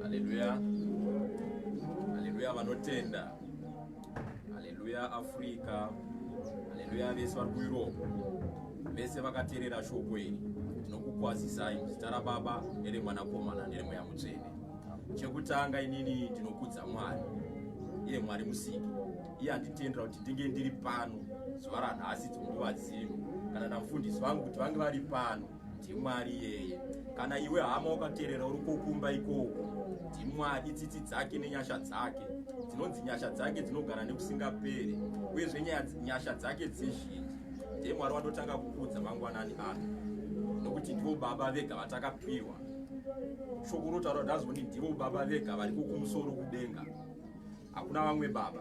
Hallelujah. Hallelujah vanotenda. Hallelujah Africa. Hallelujah vese vari kuEurope. Vese vakateerera shoko iri. Tinokukwazisai muzita raBaba nereMwanakomana nereMweya Mutsvene. Chekutanga inini ndinokudza Mwari. Iye Mwari musiki. Iye anditendera kuti ndinge ndiri pano zuva ranhasi dzinguva dzino. Kana namufundisi vangu kuti vange vari pano. Mwari iyeye. Kana iwe hama wakateerera uri kokumba ikoko, Mwari tsitsi dzake nenyasha dzake. Dzinonzi nyasha dzake dzinogara nekusingaperi. Uyezve nyasha dzake dzizhinji. Ndiye Mwari wandotanga kukudza mangwanani ano. Nokuti ndivo baba vega vatakapiwa. Shoko rotaura kuti ndazoni ndivo baba vega vari kumusoro kudenga. Hakuna vamwe baba.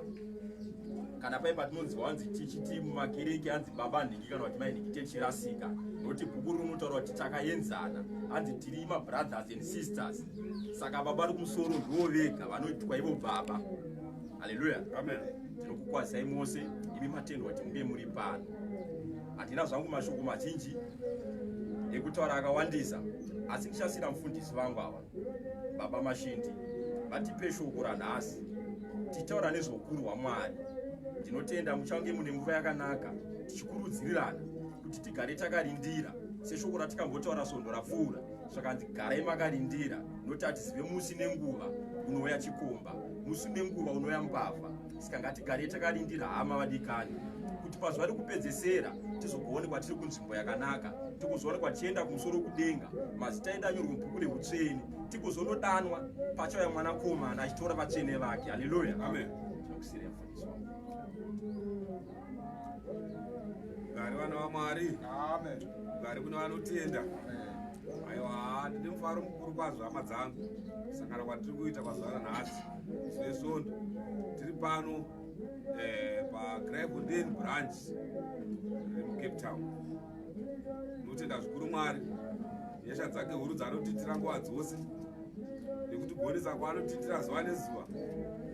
Kana paipa tinonzwa wanzi tichiti mumakereke anzi baba nhingi kana kuti mainhingi techirasika. Nokuti bhuku rinotaura kuti takaenzana. Anzi tiri brothers and sisters. Saka baba vari kumusoro ndivo vega vanoitwa ivo baba. Hallelujah. Amen. Tinokukwazisai mose imi matendwa kuti munge muri pano. Hatina zvangu mashoko mazhinji ekutaura akawandisa, asi ndichasiyira mufundisi vangu ava Baba Mashindi vatipe shoko ranhasi tichitaura nezvokuru hwaMwari. Ndinotenda muchange mune nguva yakanaka tichikurudzirirana kuti tigare takarindira seshoko ratikambotaura svondo rapfuura. Saka garai makarindira nokuti hatizive musi nenguva unouya chikomba, musi nenguva unouya mbavha. Saka ngatigare takarindira hama vadikani kuti pazuva rekupedzesera tizokuonekwa tiri kunzvimbo yakanaka, tikuzoonekwa tichienda kumusoro kudenga, mazita edu anyorwa mubhuku reutsvene, tikuzonodanwa pachauya Mwanakomana achitora vatsvene vake. Haleluya. Amen. Tinokusiyira mufundisi wangu. Gari vana vaMwari. Amen. Gari kuna vanotenda. Aiwa, ndine mufaro mukuru kwazvo hama dzangu. Sangana kwatiri kuita pazuva ranhasi zvesvondo. Tiri pano paGraibondeni branch Cape Town. Tinotenda zvikuru Mwari. Nyasha dzake huru dzanotitira nguva dzose. Nekutigonesa kwaanotitira zuva nezuva.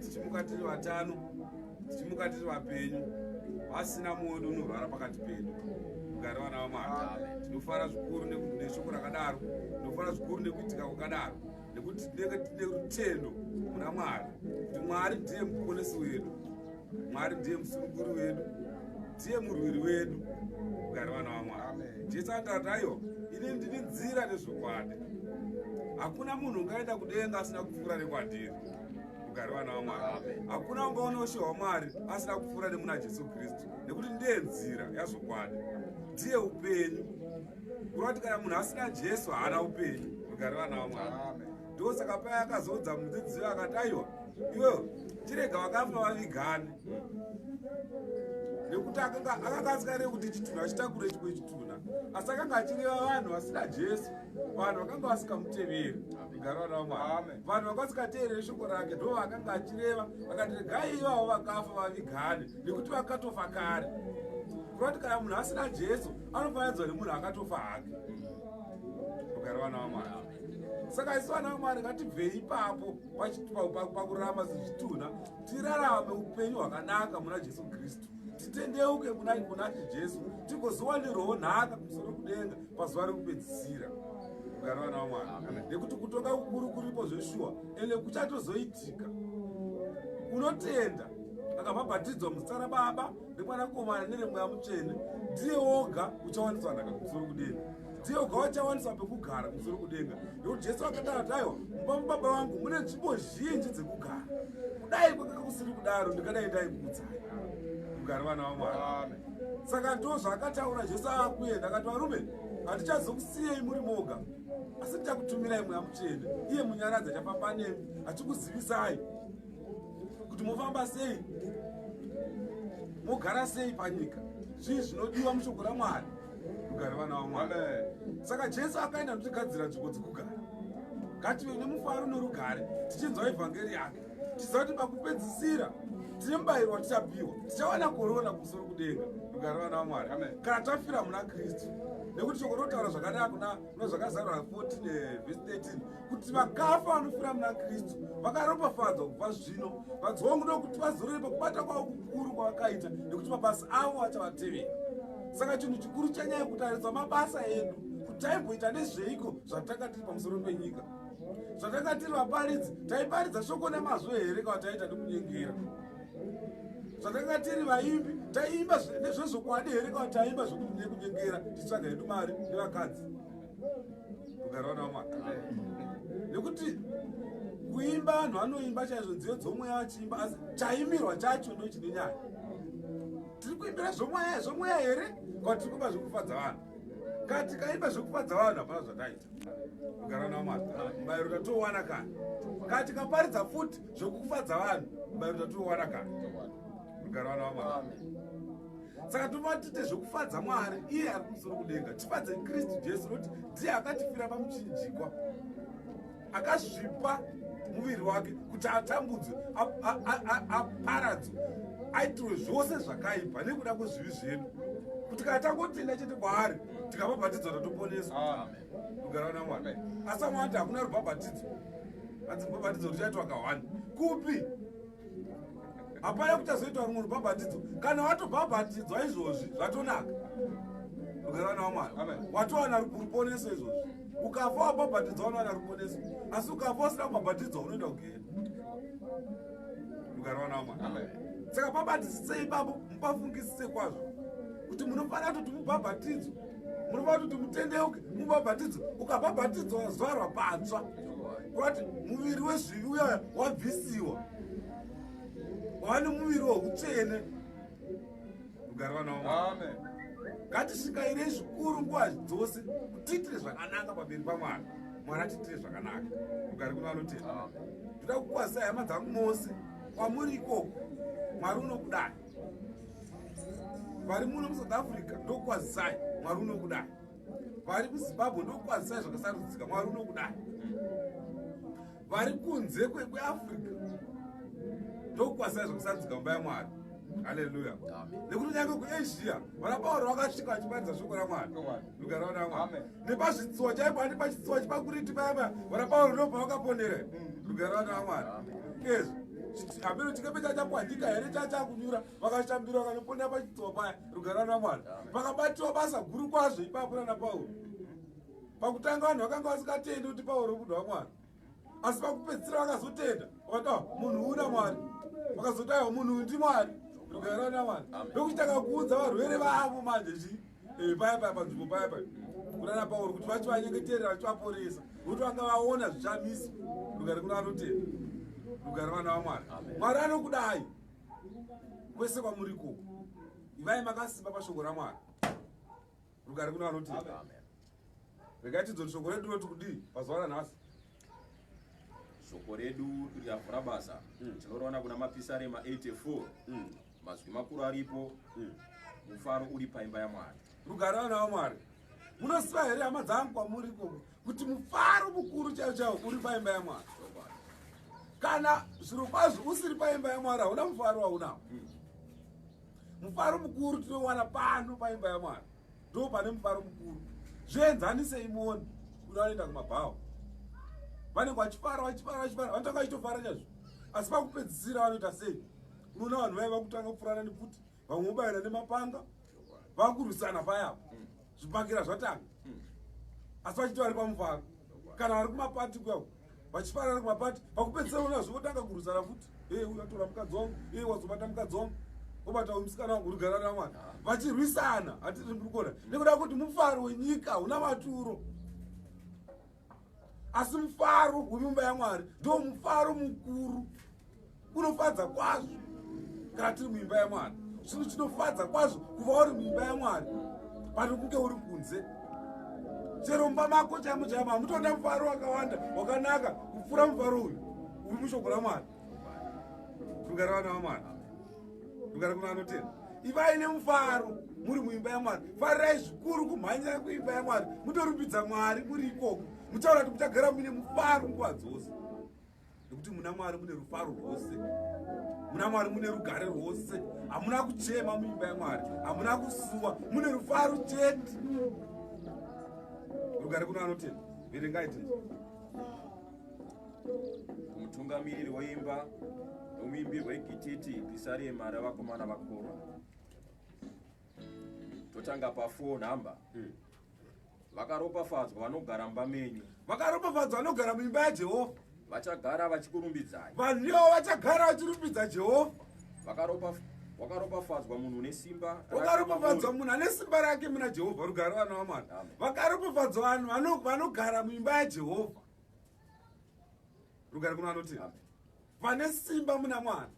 Tichimuka tiri vatano, tichimuka tiri vapenyu. Pasina mwoyo unorwara pakati pedu. Kugara vana vaMwari. Tinofara zvikuru neshoko rakadaro. Tinofara zvikuru nekuitika kwakadaro. Nekuti tine rutendo muna Mwari. Kuti Mwari ndiye muponesi wedu. Mwari ndiye musununguri wedu. Ndiye murwiri wedu. Kugara vana vaMwari. Jesu anoti aiwa, ini ndine nzira nezvokwadi. Hakuna munhu ungaenda kudenga asina kupfuura nekwandiri. Kugara vana vaMwari. Hakuna ungaona ushe hwaMwari asina kupfuura nemuna Jesu Kristu. Nekuti ndiye nzira yazvokwadi. Ndiye upenyu. Kureva kuti kana munhu asina Jesu haana upenyu. Kugara vana vaMwari. Ndosaka paya akazodza mudzidzisi akati aiwa, iwe chirega vakafa vavigane. Nekuti akanga asikareve kuti chitunha chitakure chikwe chitunha. Asi akanga achireva vanhu vasina Jesu, vanhu vakanga vasingamuteveri. Kugara vana vaMwari. Vanhu vakanga vasikateereri shoko rake ndo vakanga achireva vakati regai ivavo vakafa vavigane nekuti vakatofa kare. Kureva kuti kana munhu asina Jesu anofananidzwa nemunhu akatofa hake. Kugara vana vaMwari. Saka isu vana vaMwari ngatibvei ipapo pakurarama sezvitunha tirarame upenyu hwakanaka muna Jesu Kristu. Titendeuke kuna Jesu tigozowanirwawo nhaka kumusoro kudenga pazuva rekupedzisira. Kugara vana vaMwari. Nekuti kutonga kukuru kuripo zveshuwa ende kuchatozoitika. Unotenda akabhabhatidzwa muzita raBaba neMwanakomana nereMweya Mutsvene ndiye woga uchawaniswa nhaka kumusoro kudenga. Ndiye woga uchawaniswa pekugara kumusoro kudenga. Nekuti Jesu akataura kuti aiwa, mumba maBaba vangu mune nzvimbo zhinji dzekugara. Kudai kwakanga kusiri kudaro ndingadai ndaikuudzai. Kugara vana vaMwari. Saka ndo zvaakataura Jesu akuenda akati varume, hatichazokusiyei muri moga, asi ndichakutumirai Mweya Mutsvene, iye munyaradzi achafamba nemi achikuzivisai kuti mofamba sei, mogara sei panyika, zvii zvinodiwa mushoko raMwari. Kugara vana vaMwari. Saka Jesu akaenda notigadzira nzvimbo dzekugara. Ngative nemufaro norugare tichinzwa evhangeri yake. Tiziva kuti pakupedzisira tine mubayiro watichapiwa, tichawana korona kumusoro kudenga. Kugara vana vaMwari. Kana tafira muna Kristu. Nekuti shoko rotaura zvakanaka kuna zvakazarura 14 verse 13 kuti vakafa vanofira muna Kristu vakaropafadzwa kubva zvino, vadzongoda kuti vazorore pakubata kwavo kukuru kwavakaita nekuti mabasa avo achavatevera. Saka chinhu chikuru chanyaya kutarisa mabasa edu kuti taimboita nezveiko zvatakanga tiri pamusoro penyika. Zvatakanga tiri vaparidzi, taiparidza shoko nemazvo here kana taita nekunyengera? Zvatakanga tiri vaimbi, taiimba nezvezvokwadi here kana taimba nekunyengera tichitsvaga hedu mari nevakadzi? Kugarawo nawo Mwari. Nekuti kuimba vanhu vanoimba chaizvo nziyo dzomweya vachiimba, asi chaimirwa chacho ndo chine nyaya. Tiri kuimbira zvomweya here kana tiri kuimba zvokufadza vanhu? Kana tikaimba zvokufadza vanhu hapana zvataita. Kugarawo nawo Mwari. Mubayiro tatouwana kare. Kana tikaparidza futi zvokufadza vanhu, mubayiro tatouwana kare. Kugarawo nawo Mwari. Saka tinofanira tiite zvokufadza Mwari iye ari kumusoro kudenga. Tifadze Kristu Jesu nokuti ndiye akatifira pamuchinjikwa, akazvipa muviri wake kuti atambudzwe, aparadzwe, aitirwe zvose zvakaipa nekuda kwezvivi zvedu, kuti kana tangotenda chete kwaari tikabhabhatidzwa tatoponeswa. Kugarawo naMwari. Asi amwe ati hakuna rubhabhatidzo, asi rubhabhatidzo ruchaitwa kahwani. Kupi? Hapana kuchazoitwa rumwe rubhabhatidzo. Kana watobhabhatidzwa izvozvi zvatonaka. Kugarawo naMwari. Watowana ruponeso izvozvi. Ukafa wabhabhatidzwa unowana ruponeso. Asi ukafa usina kubhabhatidzwa unoenda kugehena. Kugarawo naMwari. Saka bhabhatisisei ipapo mupafungisise kwazvo kuti munofanira kuti mubhabhatidzwe, munofanira kuti mutendeuke mubhabhatidzwe. Ukabhabhatidzwa wazvarwa patsva, kuti muviri wezvivi uya wabvisiwa, wava nemuviri weutsvene. Kugarawo naMwari. Ngatishingairei zvikuru nguva dzose kutiitire zvakanaka pamberi paMwari. Mwari atiitire zvakanaka. Kugare kuno vanotenda. Ndoda kukwazisai hama dzangu mose kwamuri ikoko. Mwari unokudai. Vari muno muSouth Africa ndokukwazisai, Mwari unokudai. Vari muZimbabwe ndokukwazisai zvakasarudzika, Mwari unokudai. Vari kunze kweAfrica ndokukwazisai zvakasarudzika mumba yaMwari. Haleluya. Nekuti nyange kuAsia vana Pauro vakasvika vachiparidza shoko raMwari. Kugarawo naMwari. Nepazvitsuwa chaipo ani pachitsuwa chipakuriti paya vana Pauro ndobva vakaponera. Kugarawo naMwari. Kezvo hapeno chikepe chachapwanyika here chachakunyura vakashambira vakanoponera pachitsuwa paya. Kugarawo naMwari. Pakabatiwa basa guru kwazvo ipapo nana Pauro. Pakutanga vanhu vakanga vasikatendi kuti Pauro munhu waMwari, asi pakupedzisira vakazotenda vakati munhu una Mwari, vakazotaiwa munhu ndimwari. Kugarawo naMwari. Ndokuti takakuudza varwere vavo manje paya panzvimbo paya kunana Pauro kuti vachivanyengeterera vachivaporesa, nokuti vanga vaona zvishamiso. Rugare kuna vanotenda. Rugare vana vaMwari. Mwari anokudai kwese kwamuri koko. Ivai makasimba pashoko raMwari. Rugare kuna vanotenda. Regai tidzoti shoko redu rinoti kudii pazuva ranhasi? Shoko redu ravhura basa. Tinoriona kuna Mapisarema 84. Mazwi makuru aripo, mufaro uri paimba yaMwari. Rugare vana vaMwari. Munosiva here hama dzangu kwamuri koko kuti mufaro mukuru chaiwo uri paimba yaMwari? Kana zviro kwazvo usiri paimba yaMwari hauna mufaro waunawo. Mufaro mukuru tinowana pano paimba yaMwari. Ndo pane mufaro mukuru. Zvienzanisei muone kuti vanoenda kumabhawa. Vanenge vachifara vanotanga vachitofara chaizvo, asi pakupedzisira vanoita sei? Unoona vanhu vaiva kutanga kupfurana nepfuti, vamwe vobayana nemapanga, vakurwisana payapo, zvipakira zvatanga, asi vachiti vari pamufaro. Kana vari kumapati kwavo vachifara vari kumapati, pakupedzisira unoona zvotanga kurwisana futi. Uyu atora mukadzi wangu, wazobata mukadzi wangu, obata musikana wangu. Rugare naMwari. Vachirwisana, hatiri muri kuona, nekuda kuti mufaro wenyika una maturo. Asi mufaro wemumba yaMwari ndo mufaro mukuru, unofadza kwazvo. Kana tiri muimba yaMwari, chinhu chinofadza kwazvo kuva uri muimba yaMwari pano kunge uri kunze. Chero mumba mako chaimo mutoona mufaro wakawanda wakanaka kupfuura mufaro uyu uri mushoko raMwari. Rugare vana vaMwari. Rugare kuna vanotenda. Ivai nemufaro muri muimba yaMwari. Farirai zvikuru kumhanyira kuimba yaMwari, mutorumbidza Mwari muri ikoko. Muchaona kuti muchagara muine mufaro nguva dzose, nekuti muna Mwari mune rufaro rwose, muna Mwari mune rugare rwose. Hamuna kuchema muimba yaMwari, hamuna kusuwa, mune rufaro chete. Rugare kuna vanotenda. Verengai tiri. Mutungamiriri weimba nomuimbirwa wegititi Pisarema ravakomana vakorwa. Ndinotanga pa4 namba. Vakaropafadzwa vanogara mumba menyu. Vakaropafadzwa vanogara muimba yaJehovha. Vachagara vachikurumbidzai. Vanhuwo vachagara vachirumbidza Jehovha. Vakaropafadzwa munhu une simba. Vakaropafadzwa munhu ane simba rake muna Jehovha. Rugare vana vaMwari. Vakaropafadzwa vanhu vanogara muimba yaJehovha. Rugare kuno vanoti vane simba muna Mwari.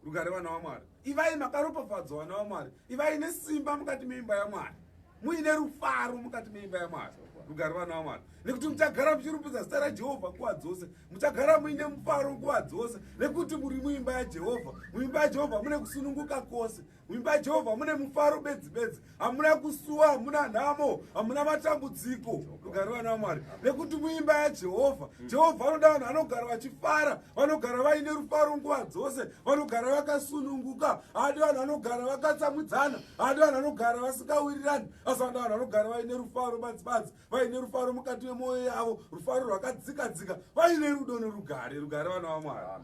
Rugare vana vaMwari. Ivai makaropafadzwa vana vaMwari. Ivai nesimba mukati meimba yaMwari. Muine rufaro mukati meimba yaMwari. Rugare vana vaMwari. Nekuti muchagara muchirumbidza zita raJehovha nguva dzose. Muchagara muine mufaro nguva dzose. Nekuti muri muimba yaJehovha. Muimba yaJehovha mune kusununguka kwose. Muimba yaJehovha mune mufaro bedzi bedzi. Hamuna kusuwa, hamuna nhamo, hamuna matambudziko. Rugare vana vaMwari. Nekuti muimba yaJehovha. Jehovha anoda vanhu vanogara vachifara, vanogara vaine rufaro nguva dzose, vanogara vakasununguka. Haadi vanhu vanogara vakatsamwidzana, haadi vanhu vanogara vasingawirirani, asi vanoda vanhu vanogara vaine rufaro badzi, vaine rufaro mukati memwoyo yavo, rufaro rwakadzika-dzika, vaine rudo nerugare. Rugare vana vaMwari.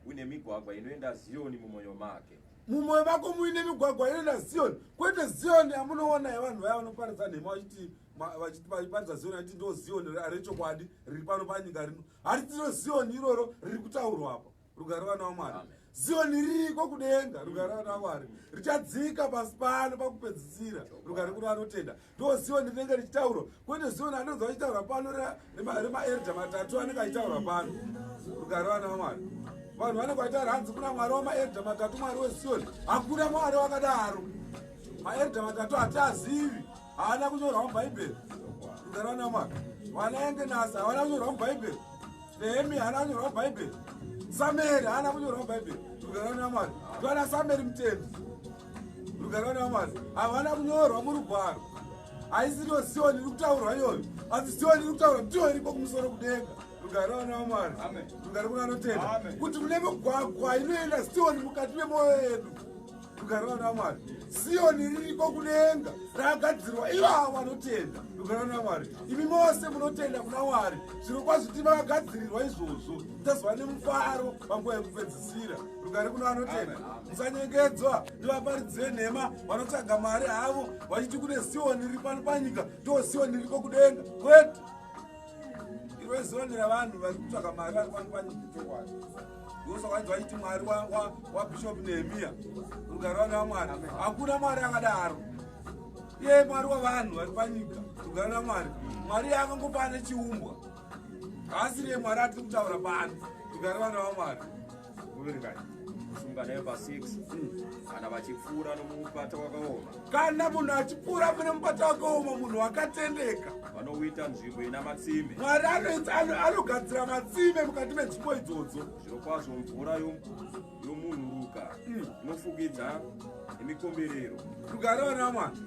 Une migwagwa inoenda Zioni mumwoyo make. Mumwoyo mako muine migwagwa inoenda Zioni. Kwete Zioni amunoona yevanhu vaya vanoparidza nhema vachiparidza Zioni vachiti ndo Zioni rechokwadi riri pano panyika rino. Hatitiro Zioni iroro riri kutaurwa apa. Rugare vana vaMwari. Zioni ririko kudenga. Rugare vana vaMwari. Richadzika pasi pano pakupedzisira. Rugare kuno vanotenda. Ndo Zioni rinenge richitaurwa. Kwete Zioni anonzi vachitaurwa pano remaeridha matatu anenge achitaurwa pano. Rugare vana vaMwari. Vanhu vanenge vachitaura hanzi kuna Mwari wamaeridha matatu, Mwari weZioni. Hakuna Mwari wakadaro. Maeridha matatu hatiazivi. Haana kunyorwa mubhaibheri. Rugare vana vaMwari. Vanaenge Nasa havana kunyorwa mubhaibheri. Nehemia haana kunyorwa mubhaibheri. Sameri haana kunyorwa mubhaibheri. Rugare vana vaMwari. Ndivana Sameri mutendi. Rugare vana vaMwari. Havana kunyorwa murugwaro. Haisiriwo Zioni iri kutaurwa iyoyo. Asi Zioni iri kutaurwa ndiyo iriko kumusoro kudenga. Rugare vana vaMwari. Rugare kuno vanotenda kuti mune migwagwa inoenda Zioni mukati memwoyo yedu. Rugare vana vaMwari. Zioni ririko kudenga rakagadzirwa ivavo vanotenda. Rugare vana vaMwari. Imi mose munotenda kuna Mwari. Zviro kwazvo tivakagadzirirwa izvozvo. Tazova nemufaro panguva yekupedzisira. Rugare kuno vanotenda. Musanyengedzwa ndivaparidzi nhema vanotsvaga mari havo vachiti kune Zioni riri pano panyika ndo Zioni ririko kudenga. Kwete iwe Zioni ravanhu vari kutsvaga mari vari pano panyika chokwadi. Ndosakwanzi vachiti Mwari waBhishop Nehemia. Rugare vana vaMwari. Hakuna Mwari akadaro. Iye Mwari wavanhu vari panyika. Rugare vana vaMwari. Mwari akangopa nechiumbwa. Haasiri Mwari atiri kutaura pano. Rugare vana vaMwari. Uverengai. Kusunga naye pa6. Kana vachipfuura nomupata wakaoma. Kana munhu achipfuura mune mupata wakaoma, munhu wakatendeka, vanouita nzvimbo ina matsime. Mwari anogadzira matsime mukati menzvimbo idzodzo. Zvirokwazvo mvura yomunhuruka inofukidza nemikomberero. Rugare vana vaMwari.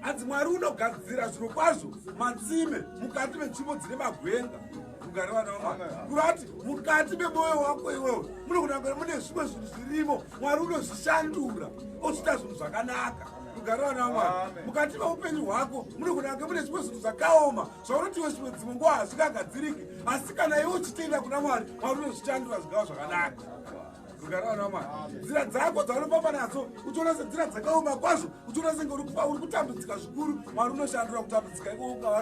Hanzi Mwari unogadzira zviro kwazvo matsime mukati menzvimbo dzine magwenga. Rugare vana vaMwari. Kurati mukati memwoyo wako iwewe munogona kunge mune zvimwe zvinhu zvirimo Mwari unozvishandura ochiita zvinhu zvakanaka. Rugare vana vaMwari. Mukati meupenyu hwako munogona kunge mune zvimwe zvinhu zvakaoma zvaunoti iwe zvimwe dzimwe nguva hazvingagadziriki, asi kana iwe uchitenda kuna Mwari, Mwari unozvishandura zvikava zvakanaka. Rugare vana vaMwari. Nzira dzako dzaunofamba nadzo uchiona senzira dzakaoma kwazvo, uchiona senge uri kutambudzika zvikuru, Mwari unoshandura kutambudzika iko ukava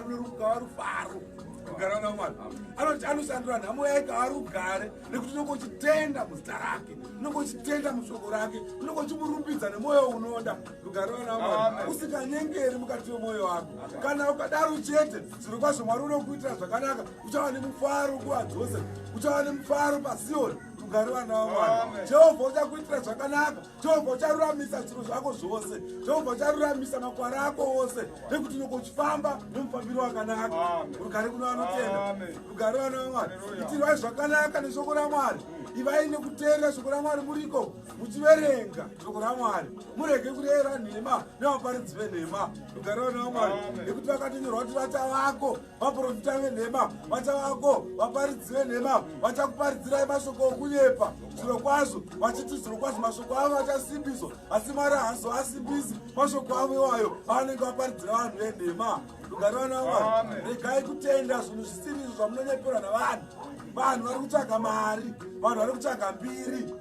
rufaro. Rugare vana vaMwari. Anoti anoshandura nhamo yako ava rugare, nekuti unenge uchitenda muzita rake, unenge uchitenda mushoko rake, unenge uchimurumbidza nemwoyo unoda. Rugare vana vaMwari. Usinganyengeri mukati memwoyo wako. Kana ukadaro chete, zviro kwazvo Mwari unokuitira zvakanaka, uchava nemufaro nguva dzose, uchava nemufaro paZioni. Rugare vana vaMwari. Jehovha uchakuitira zvakanaka. Jehovha ucharuramisa zviro zvako zvose. Jehovha ucharuramisa makwara ako ose, nekuti unenge uchifamba nemufambiro wakanaka. Rugare kuno vanotenda. Rugare vana vaMwari. Itirwai zvakanaka neshoko raMwari. Ivai nekuteerera shoko raMwari muriko muchiverenga shoko raMwari. Murege kurera nhema nevaparidzi venhema. Rugare vana vaMwari. Nekuti vakatinyorwa kuti vachavako vaprofita venhema, vachavako vaparidzi venhema, vachakuparidzirai mashoko okunyepa. Zviro kwazvo vachiti zviro kwazvo mashoko avo achasimbiswa, asi Mwari haazoasimbisi mashoko avo iwayo avanenge vaparidzira vanhu venhema. Rugare vana vaMwari. Regai kutenda zvinhu zvisiri zvamunonyeperwa navanhu. Vanhu vari kutsvaga mari, vanhu vari kutsvaga mbiri.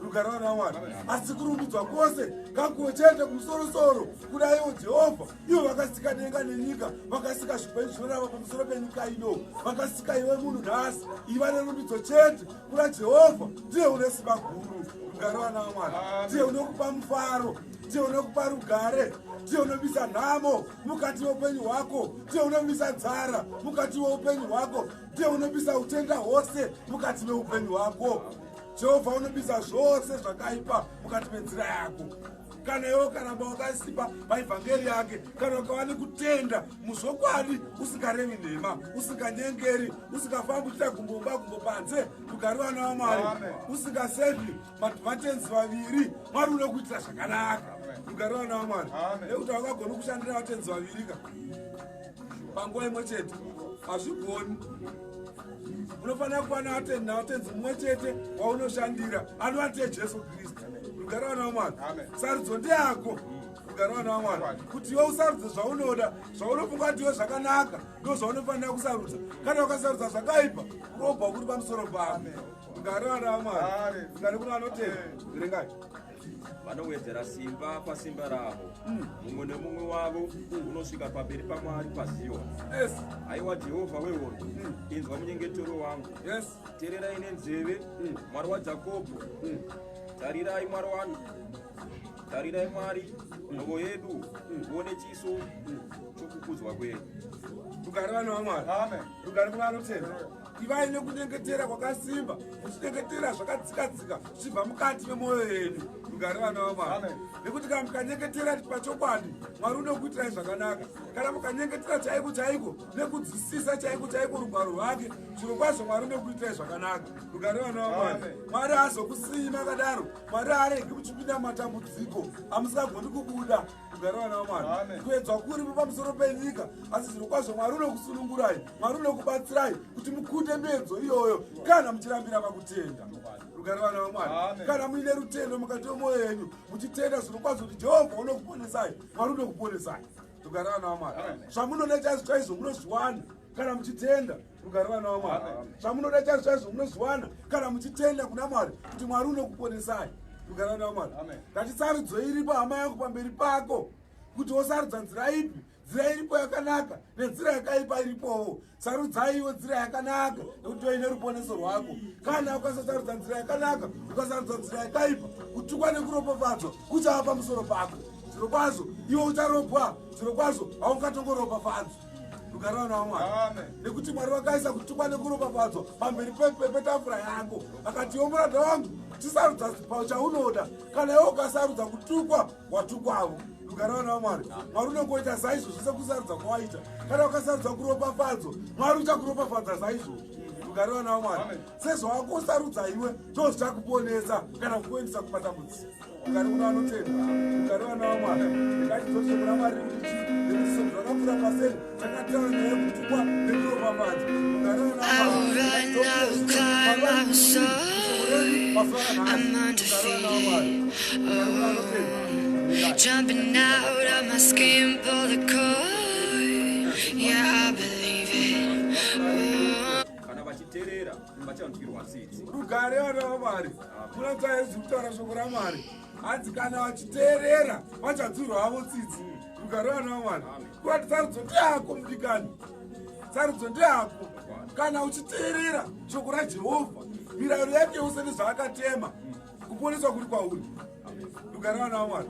rugare vana vamwari. Asi kurumbidzwa kwose ngakuve chete kumusoro-soro kuna ivo Jehovha, ivo vakasika denga nenyika, vakasika zvinorava pamusoro penyika ino, vakasika iwe munhu nhasi. Iva nerumbidzo chete kuna Jehovha, ndiye une simba guru. Rugare vana vamwari, ndiye unokupa mufaro, ndiye unokupa rugare, ndiye unomisa nhamo mukati weupenyu hwako, ndiye unomisa nzara mukati weupenyu hwako, ndiye unomisa utenda hwose mukati meupenyu hwako. Jehovha unomisa zvose zvakaipa mukati menzira yako. Kana iwe ukaramba wakasimba paivhangeri yake, kana ukava nekutenda muzvokwadi, usingarevi nhema, usinganyengeri, usingafambi uchita gumbomba panze, rugare vana vamwari, usingasevhi madvantenzi vaviri, Mwari unokuitira zvakanaka. Rugare vana vamwari, nekuti wakagona kushandira vatenzi vavirika panguva imwe chete, hazvigoni. Unofanira kuva navatenzi mumwe chete waunoshandira, anova Jesu Kristu. Rugare vana vamwari, sarudzo ndeyako. Rugare vana vamwari, kuti iwe usarudze zvaunoda, zvaunofunga kuti iwe zvakanaka, ndo zvaunofanira kusarudza. Kana ukasarudza zvakaipa, urobva kuri pamusoro pako. Rugare vana vamwari, rugare kuna vanotenda. Verengai. Vanowedzera simba pasimba ravo, mumwe nemumwe wavo unosvika pamberi paMwari paZioni. Haiwa Jehovha wehondo, inzwa munyengetero wangu. Teererai nenzeve, Mwari waJakobho. Tarirai Mwari wangu, tarirai Mwari nhoo yedu, uone chiso chokukudzwa kwedu. Rugare vana vamwari, rugare kuna vanotenda. Ivai nekunyengetera kwakasimba, muchinyengetera zvakadzika-dzika zvichibva mukati memwoyo yenyu. Rugare vana vamwari, nekuti kana mukanyengetera pachokwadi, Mwari unokuitirai zvakanaka. Kana mukanyengetera chaiko chaiko nekudzisisa chaiko chaiko rugwaro rwake, zviro kwazvo Mwari unokuitirai zvakanaka. Rugare vana vamwari, Mwari haazokusiyi makadaro, Mwari haaregi muchipinda mumatambudziko amusingagoni kubuda. Rugare vana vamwari, kuedzwa kuripo pamusoro penyika, asi zviro kwazvo Mwari unokusunungurai, Mwari unokubatsirai kuti mukunde miedzo iyoyo kana muchirambira pakutenda. Rugare vana vamwari, kana muine rutendo mukati memwoyo yenyu, muchitenda zviro kwazvo kuti Jehovha unokuponesai, Mwari unokuponesai. Rugare vana vamwari, zvamunoda chaizvo chaizvo munozviwana kana muchitenda. Rugare vana vamwari, zvamunoda chaizvo chaizvo munozviwana kana muchitenda kuna Mwari kuti Mwari unokuponesai. Rugare vana vamwari, ngatisarudzo iripo hama yangu pamberi pako, kuti wosarudza nzira ipi, nzira iripo yakanaka nenzira yakaipa iripowo. Sarudzai iwe nzira yakanaka nekuti uine ruponeso rwako. Kana ukasasarudza nzira yakanaka, ukasarudza nzira yakaipa, kutukwa nekuropafadzwa kuchava pamusoro pako. Zviro kwazvo iwe ucharopwa, zviro kwazvo haungatongoropafadzwa. Rugare vana vamwari, nekuti Mwari wakaisa kutukwa nekuropafadzwa pamberi petafura yako, akati iwe muranda wangu, chisarudza chaunoda. Kana iwe ukasarudza kutukwa, watukwawo. Rugare vana vamwari, Mwari unongoita saizvozvo sekusarudza kwawaita. Kana ukasarudza kuropafadzwa, Mwari uchakuropafadza saizvozvo. Rugare vana vamwari, sezvawakosarudza iwe ndo zvichakuponesa kana kukuendesa kumatambudziko. Rugare kuna vanotenda. Rugare vana vamwari, ngatidzoshe kuna Mwari kuti nezviso zvakakura paseri takataura nyaya yekutukwa nekuropafadza. Rugare vana jumping out of my skin, pull the cord. Yeah, I believe it. Kana vachiteerera vachanzwirwa tsitsi. Rugare vana vamwari, munotariswa kutaura shoko raMwari. Hanzi kana vachiteerera vachanzwirwa havo tsitsi. Rugare vana vamwari, kuti sarudzo ndeyako mudikani, sarudzo ndeyako. Kana uchiteerera shoko raJehovha, mirayiro yake yose nezvaakatema, kuponeswa kuri kwauri. Rugare vana vamwari,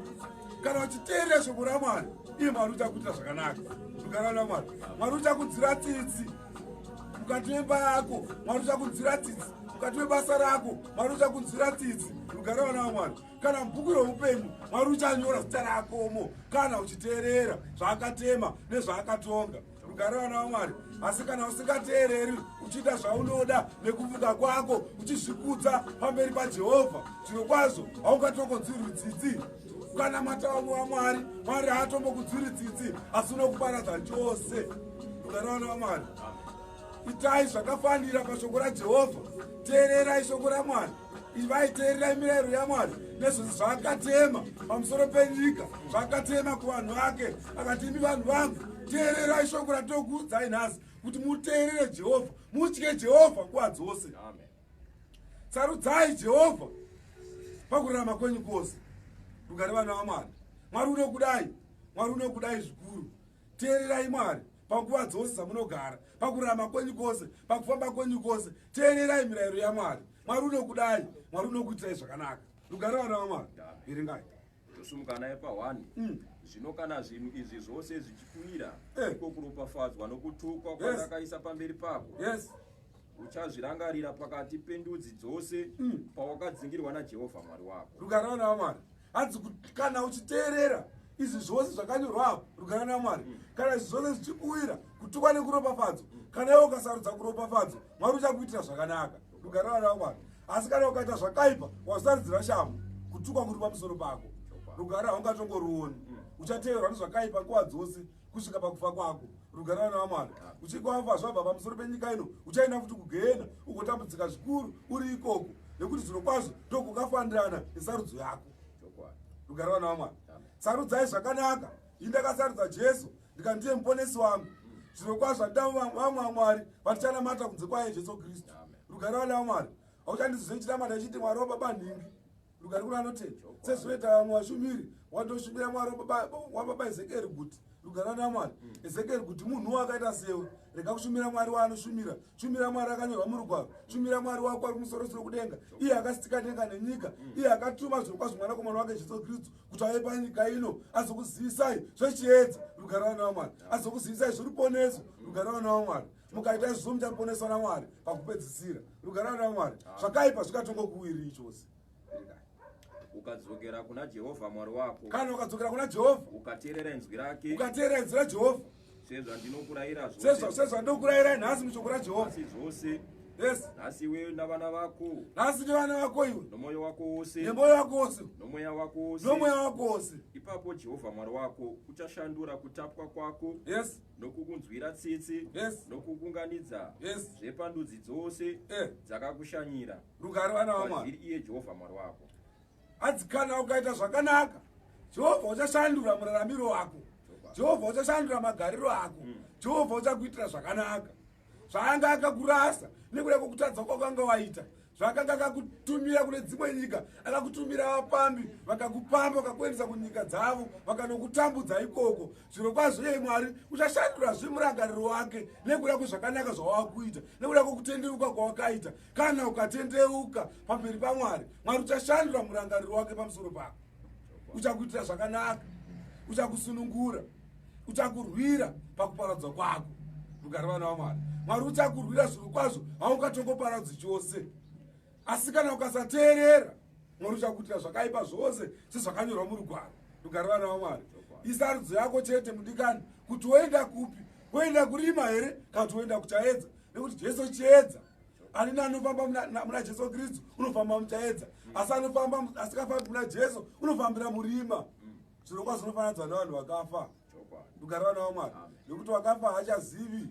kana uchiteerera shoko raMwari, iye Mwari uchakuitira zvakanaka. Rugare vana vamwari, Mwari uchakudzira tsitsi mukati memba yako, Mwari uchakudzira tsitsi mukati mebasa rako, Mwari uchakudzira tsitsi. Rugare vana vamwari, kana mubhuku reupenyu Mwari uchanyora zita rakomo kana uchiteerera zvaakatema nezvaakatonga. Rugare vana vamwari, asi kana usingateereri uchiita zvaunoda nekufunga kwako, uchizvikudza pamberi paJehovha, zviro kwazvo haungatongodzwirwi tsitsi. Kana matauro waMwari, Mwari haatombokudzwiri tsitsi, asi unokuparadza chose. Rugare vana vamwari, itai zvakafanira pashoko raJehovha, teererai shoko raMwari, ivaiteererai mirayiro yaMwari nezvose zvaakatema pamusoro penyika, zvaakatema kuvanhu vake. Akati, imi vanhu vangu, teererai shoko ratinokuudzai nhasi, kuti muteerere Jehovha, mutye Jehovha nguva dzose. Sarudzai Jehovha pakurarama kwenyu kwose. Rugare vana vaMwari. Mwari unokudai, Mwari unokudai zvikuru. Teererai Mwari panguva dzose dzamunogara, pakurarama kwenyu kwose, pakufamba kwenyu kwose. Teererai mirayiro yaMwari. Mwari unokudai, Mwari unokuitirai zvakanaka. Rugare vana vaMwari. Verengai. Tosumuka naye pa1. Zvino kana zvinhu izvi zvose zvichikuira, iko kuropafadzwa nokutukwa kwandakaisa pamberi pako. Yes. Uchazvirangarira pakati pendudzi dzose pawakadzingirwa naJehovha Mwari wako. Rugare vana vaMwari. Hanzi kana uchiteerera izvi zvose zvakanyorwa apo, rugare naMwari, kana izvi zvose zvichikuwira kutukwa nekuropafadzwa, kana iwe ukasarudza kuropafadzwa, Mwari uchakuitira zvakanaka. Rugare vana vaMwari. Asi kana ukaita zvakaipa, wasarudzira shamhu, kutukwa kuri pamusoro pako, rugare haungatongoruoni. Uchateerwa nezvakaipa nguva dzose kusvika pakufa kwako. Rugare vana vaMwari. Uchikwafa zvabva pamusoro penyika ino, uchaenda futi kugehena ugotambudzika zvikuru uri ikoko, nekuti zviro kwazvo ndokukafanirana nesarudzo yako. Rugare vana vaMwari. Sarudzai zvakanaka. Indakasarudza Jesu ndikati ndiye muponesi wangu. Zviro kwazvo handida vamwe vaMwari vatichanamata kunze kwaye Jesu Kristu. Rugare vana vaMwari. Hauchandizozve chinamata chiti Mwari wababa nhingi. Rugare kuna anotenda. Sezvinoita vamwe vashumiri watoshumira Mwari wababa Ezekieri kuti. Rugare vana vaMwari. Ezekieri kuti munhu wakaita sewe. Rega kushumira Mwari waanoshumira. Shumira Mwari akanyorwa murugwaro. Shumira Mwari wako ari kumusoro-soro kudenga. Iye akasitika denga nenyika. Iye akatuma zviro kwazvo mwanakomana wake Jesu Kristu kuti auye panyika ino azokuzivisai zvechiedza. Rugare vana vaMwari. Azokuzivisai zvoruponeso. Rugare vana vaMwari. Mukaita izvozvo muchaponeswa naMwari pakupedzisira. Rugare vana vaMwari. Zvakaipa zvikatongokuwiriri chose. Ukadzokera kuna Jehovha Mwari wako. Kana ukadzokera kuna Jehovha, ukateerera inzwi rake, ukateerera inzwi raJehovha, sezvandinokurayira zvose, sezvandokurayirai nhasi mushoko raJehovha, nhasi zvose. Yes. Nhasi iwe navana vako, nhasi nevana vako iwe, nomwoyo wako wose, nemwoyo wako wose, nomweya wako wose, nomweya wako wose. Ipapo Jehovha Mwari wako uchashandura kutapwa kwako, yes, nokukunzwira tsitsi, yes, nokukunganidza, yes, zvepandudzi dzose dzakakushanyira. Rugare vana vaMwari. Iye Jehovha Mwari wako. Hadzi kana ukaita zvakanaka, Jehovha uchashandura muraramiro wako, Jehovha uchashandura magariro ako, Jehovha uchakuitira zvakanaka. Zvaanga akakurasa nekuda kwokutadza kwakanga waita, zvakanga akakutumira kune dzimwe nyika, akakutumira vapambi vakakupamba vakakuendesa kunyika dzavo vakanokutambudza ikoko. Zviro kwazvo iye Mwari uchashandura zvemurangariro wake nekuda kwezvakanaka zvawaakuita, nekuda kwokutendeuka kwawakaita. Kana ukatendeuka pamberi paMwari, Mwari uchashandura murangariro wake pamusoro pako, uchakuitira zvakanaka, uchakusunungura, uchakurwira pakuparadzwa kwako. Rugare vana vaMwari. Mwari uchakurwira zviro kwazvo haungatongoparadzi chose. Asi kana ukasateerera, Mwari uchakuitira zvakaipa zvose sezvakanyorwa murugwaro. Rugare vana vaMwari. Isarudzo yako chete mudikani kuti woenda kupi, woenda kurima here kana kuti woenda kuchaedza, nekuti Jesu chiedza. Ani anofamba muna Jesu Kristu unofamba muchaedza, asi asikafambi muna Jesu unofambira murima. Zviro kwazvo unofananidzwa nevanhu vakafa. Rugare vana vaMwari. Nekuti wakafa haachazivi,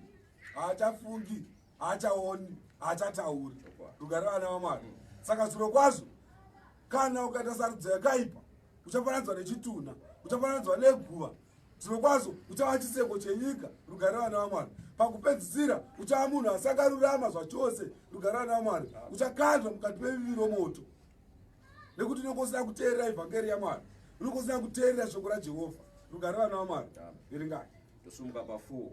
haachafungi, haachaoni, haachatauri. Rugare vana vaMwari. Saka zviro kwazvo kana ukaita sarudzo yakaipa, uchafananidzwa nechituna, uchafananidzwa neguva. Zviro kwazvo uchava chiseko chenyika. Rugare vana vaMwari. Pakupedzisira uchava munhu asakarurama zvachose. Rugare vana vaMwari. Uchakandwa mukati mevivi romoto, nekuti unokosina kuteerera evhangeri yaMwari, unokosina kuteerera shoko raJehovha. Rugare vana vaMwari. Verengai. Tosumuka pa4.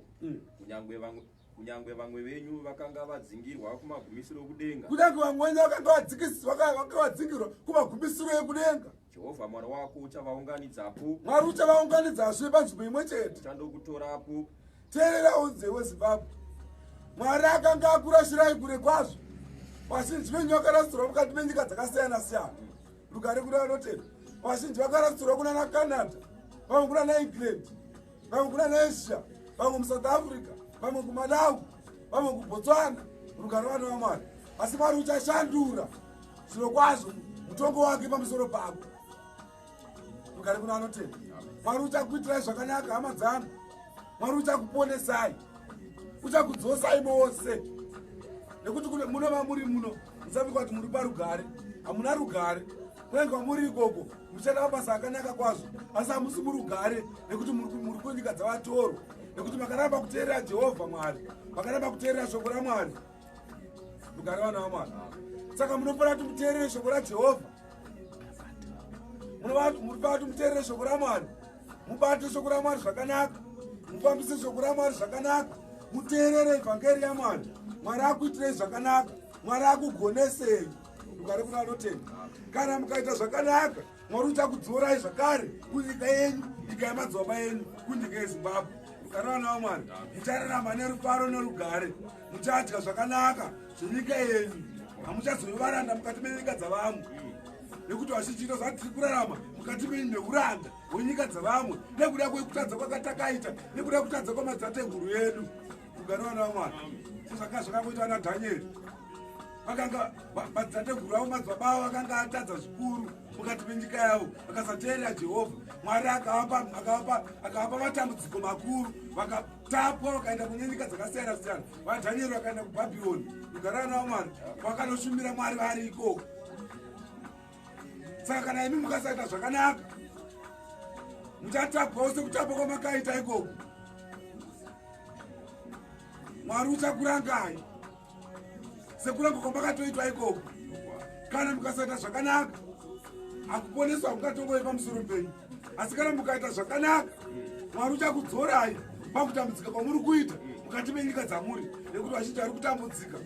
Kunyangwe vamwe venyu vakanga vadzingirwa kumagumisiro okudenga. Kunyangwe vamwe venyu vakanga vadzingirwa kumagumisiro ekudenga. Jehovha Mwari wako uchavaunganidzapo. Mwari uchavaunganidzazve panzvimbo imwe chete. Uchandokutorapo. Teerera unze weZimbabwe. Mwari akanga akurashirai kure kwazvo. Vazhinji venyu vakarasirwa mukati menyika dzakasiyana-siyana. Rugare kuna vanotenda. Vazhinji vakarasirwa kuna naCanada, vamwe kuna naEngland, vamwe kuna naAsia, vamwe muSouth Africa, vamwe kuMalawi, vamwe kuBotswana. Rugare vana vaMwari. Asi Mwari uchashandura zviro kwazvo mutongo wake pamusoro pako. Rugare kuna vanotenda. Mwari uchakuitirai zvakanaka hama dzangu. Mwari uchakuponesai, uchakudzosai mose. Nekuti munova muri muno, musabikwa kuti muri parugare, hamuna rugare. Kunyange muri ikoko muchaita mabasa akanaka kwazvo, asi hamusi murugare, nekuti muri kunyika dzavatoro, nekuti makaramba kuteerera Jehovha Mwari, makaramba kuteerera shoko raMwari. Rugare vana vaMwari. Saka munofanira kuti muteerere shoko raJehovha. muri muteerere shoko raMwari, mubate shoko raMwari zvakanaka, mufambise shoko raMwari zvakanaka, muteerere evhangeri yaMwari. Mwari akuitirei zvakanaka, Mwari akugonesei. Rugare kuna vanotenda. Kana mukaita zvakanaka, Mwari uchakudzorai zvakare kunyika yenyu, nyika yamadzibaba enyu, kunyika yeZimbabwe. Rugare vana vaMwari, muchararama nerufaro nerugare, muchadya zvakanaka zvenyika yenyu, hamuchazoivaranda mukati menyika dzavamwe. Nekuti vazhinji zati tiri kurarama mukati meuranda hwenyika dzavamwe nekuda kwekutadza kwakatakaita, nekuda kutadza kwamadzitateguru edu. Rugare vana vaMwari, sezvakanga zvakangoitwa naDhanieri. Vakanga madzitateguru avo madzibaba avo vakanga atadza zvikuru mukati menyika yavo, vakasateerera Jehovha. Mwari akavapa matambudziko makuru, vakatapwa vakaenda kune nyika dzakasiyana siyana. VaDhanieri vakaenda kuBhabhironi. Rugare vana vaMwari, vakanoshumira Mwari vari ikoko. Saka kana imi mukasaita zvakanaka, muchatapwawo sekutapwa kwamakaita ikoko. Mwari uchakurangai sekurangwa kwamakatoitwa ikoko. Kana mukasaita zvakanaka, hakuponeswa kungatongoye pamusoro penyu. Asi kana mukaita zvakanaka, Mwari uchakudzorai pakutambudzika kwamuri kuita mukati menyika dzamuri. Nekuti vazhinji vari kutambudzika.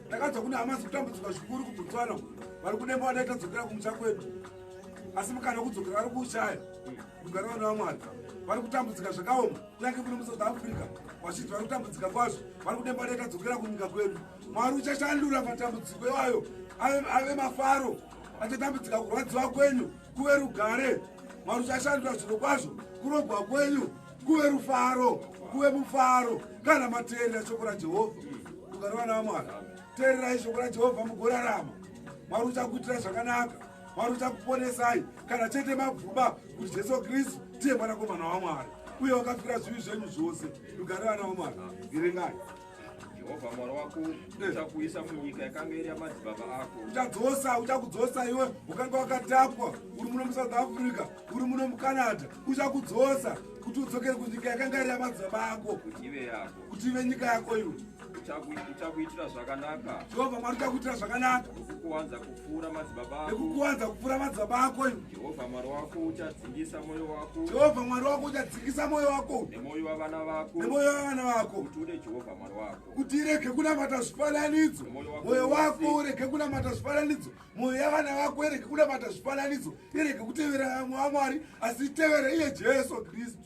Ndakanzwa kune hama dzikutambudzika zvikuru kuBotswana, vari kudemba vadaita dzokera kumusha kwedu, asi mukana kudzokera vari kuushaya. Rugare vana vaMwari, vari kutambudzika zvakaoma. Kunyange kune muSouth Africa vazhinji vari kutambudzika kwazvo, vari kudemba vadaita dzokera kunyika kwedu. Mwari uchashandura matambudziko iwayo ave mafaro, achatambudzika kurwadziwa kwenyu kuve rugare. Mwari uchashandura zviro kwazvo kurogwa kwenyu kuve rufaro, kuve mufaro, kana mateerera shoko raJehovha. Rugare vana vaMwari, teererai shoko raJehovha mugorarama. Mwari uchakuitira zvakanaka, Mwari uchakuponesai, kana chete mabvuma kuti Jesu Kristu ndiye mwanakomana waMwari uye wakapfira zvivi zvenyu zvose. Rugare vana vaMwari, verengai. Jehovha Mwari wako uchakuisa munyika yakanga iri yamadzibaba ako. Uchakudzosa iwe ukanga wakatapwa uri muno muSouth Africa, uri muno muCanada. Uchakudzosa kuti udzokere kunyika yakanga iri yamadzibaba ako, kuti ive nyika yako iwe. Uchakuitira zvakanaka. Jehovha Mwari uchakuitira zvakanaka, nekukuwanza kupfuura madzibaba ako. Nekukuwanza kupfuura madzibaba ako iwe. Jehovha Mwari wako uchadzingisa mwoyo wako. Jehovha Mwari wako uchadzingisa mwoyo wako nemwoyo wavana vako. Nemwoyo wavana vako. Kuti ude Jehovha Mwari wako. Kuti irege kunamata zvifananidzo. Mwoyo wako urege kunamata zvifananidzo. Mwoyo yavana vako irege kunamata zvifananidzo. Irege kutevera Mwari asi itevere iye Jesu Kristu.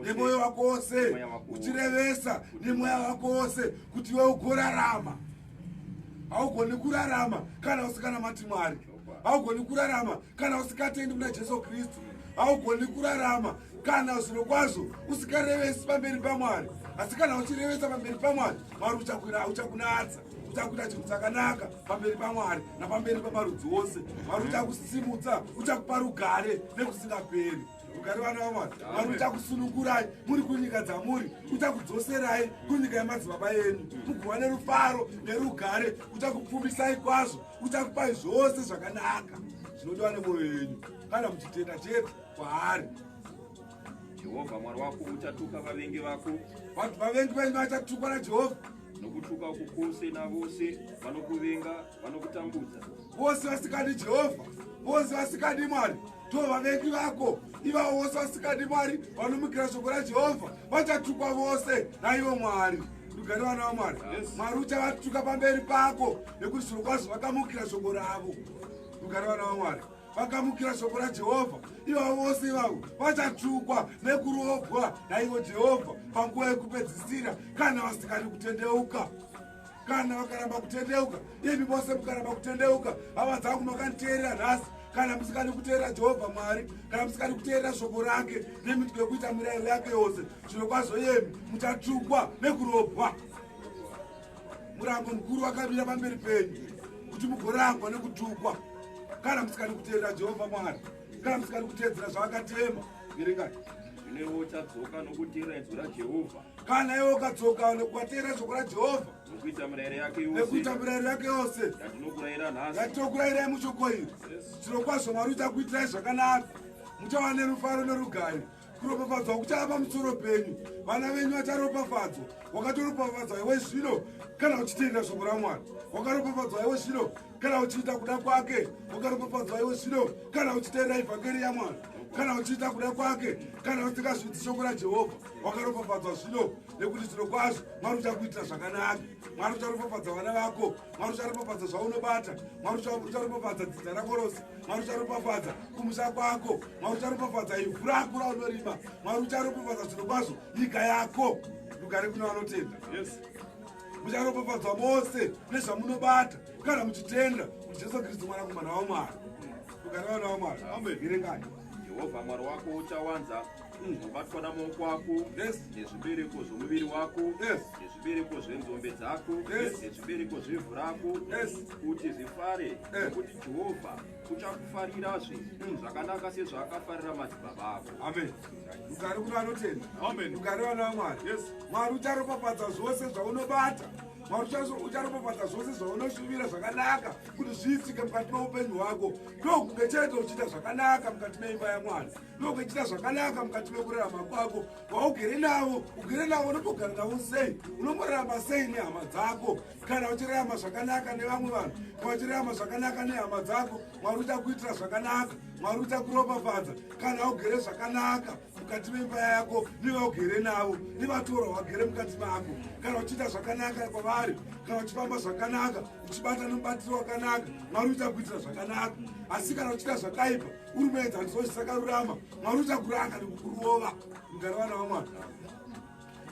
Nemwoyo wako wose uchirevesa, nemwoyo wako wose kuti iwe ugorarama. Haugoni kurarama kana usikanamati Mwari. Haugoni kurarama kana usikatendi kuna Jesu Kristu. Haugoni kurarama kana zviro kwazvo usikarevesi pamberi paMwari. Asi kana uchirevesa pamberi paMwari, Mwari uchakunatsa, uchakuita chinhu chakanaka pamberi paMwari napamberi pamarudzi ose. Mwari uchakusimudza, uchakupa rugare nekusingaperi. Rugare vana vaMwari, Mwari uchakusunukurai muri kunyika dzamuri, uchakudzoserai kunyika yamadzibaba enyu, muguva nerufaro nerugare. Uchakupfumisai kwazvo, uchakupai zvose zvakanaka zvinodiwa nemwoyo yenyu kana muchitenda chete kwaari. Jehovha Mwari wako uchatuka vavengi vako. Vantu vavengi venyu vachatukwa naJehovha. Nokutuka kukose navose vanokuvenga, vanokutambudza. Vose vasikadi Jehovha, vose vasikadi Mwari, ndivo vavengi vako. Ivavo vose vasikadi Mwari vanomukira shoko raJehovha vachatukwa vose naivo Mwari. Rugare vana vaMwari, Mwari uchavatuka pamberi pako nekuti zviro kwazvo vakamukira shoko ravo. Rugare vana vaMwari, vakamukira shoko raJehovha. Ivavo vose ivavo vachatukwa nekurovwa naivo Jehovha panguva yekupedzisira kana vasikadi kutendeuka. Kana vakaramba kutendeuka, imi vose mukaramba kutendeuka, hama dzangu makanditeerera nhasi, kana musikadi kuteerera Jehovha Mwari, kana musikadi kuteerera shoko rake nemitwe yekuita mirayiro yake yose, zviro kwazvo yemi muchatukwa nekurovwa. Murango mukuru wakamira pamberi penyu kuti mugorangwa nekutukwa kana musikadi kuteerera Jehovha Mwari, kana musikadi kuteedzera zvaakatema. Verengai. Inewe uchadzoka nokuteerera inzwi raJehovha. Kana iwe ukadzoka nokuteerera shoko raJehovha nokuita mirayiro yake yose, nekuita mirayiro yake yose yatinokurayira nhasi, yatinokurayira mushoko iri, zviro kwazvo Mwari uchakuitirai zvakanaka. Muchava nerufaro nerugare kuropafadzwa kuchava pamusoro penyu. Vana venyu vacharopafadzwa. Wakatoropafadzwa iwe zvino kana uchitenda shoko raMwari. Wakaropafadzwa iwe zvino kana uchiita kuda kwake. Wakaropafadzwa iwe zvino kana uchiteerera evhangeri yaMwari. Kana uchiita kuda kwake, kana usingazvidzi shoko raJehovha. Wakaropafadzwa zvino nekuti zvino kwazvo Mwari uchakuitira zvakanaka. Mwari ucharopafadza vana vako. Mwari ucharopafadza zvaunobata. Mwari ucharopafadza dzidza rako rose. Mwari ucharopafadza kumusha kwako. Mwari ucharopafadza ivhu rako raunorima. Mwari ucharopafadza zvino kwazvo nyika yako. Rugare kuna vanotenda. Mucharopafadzwa mose nezvamunobata kana muchitenda kuti Jesu Kristu mwanakomana waMwari. Rugare vana vaMwari. Verengai. Jehovha Mwari wako uchawanza unobatwa namaoko ako nezvibereko zvomuviri wako nezvibereko zvenzombe dzako nezvibereko zvevhu rako kuti zvifare nokuti Jehovha uchakufarirazve zvakanaka sezvaakafarira madzibaba ako. Amen. Rugare kuna vanotenda. Amen. Rugare vana vaMwari. Mwari ucharopafadza zvose zvaunobata. Mwari ucharopafadza zvose zvaunoshuvira zvakanaka kuti zviitike mukati meupenyu hwako. Ndokunge chete uchiita zvakanaka mukati meimba yaMwari. Ndokunge uchiita zvakanaka mukati mekurarama kwako. Waugere navo, ugere navo unopogara navo sei? Unomborarama sei nehama dzako? Kana uchirarama zvakanaka nevamwe vanhu, kana uchirarama zvakanaka nehama dzako, Mwari uchakuitira zvakanaka. Mwari uchakuropafadza kana ugere zvakanaka mukati meimba yako nevaugere navo nevatorwa vagere mukati mako. Kana uchiita zvakanaka kwavari, kana uchifamba zvakanaka, uchibata nomubatiro wakanaka, Mwari uchakuitira zvakanaka. Asi kana uchiita zvakaipa, uri muenzaniso zvisakarurama, Mwari uchakuranga nekukurova. Rugare vana vaMwari.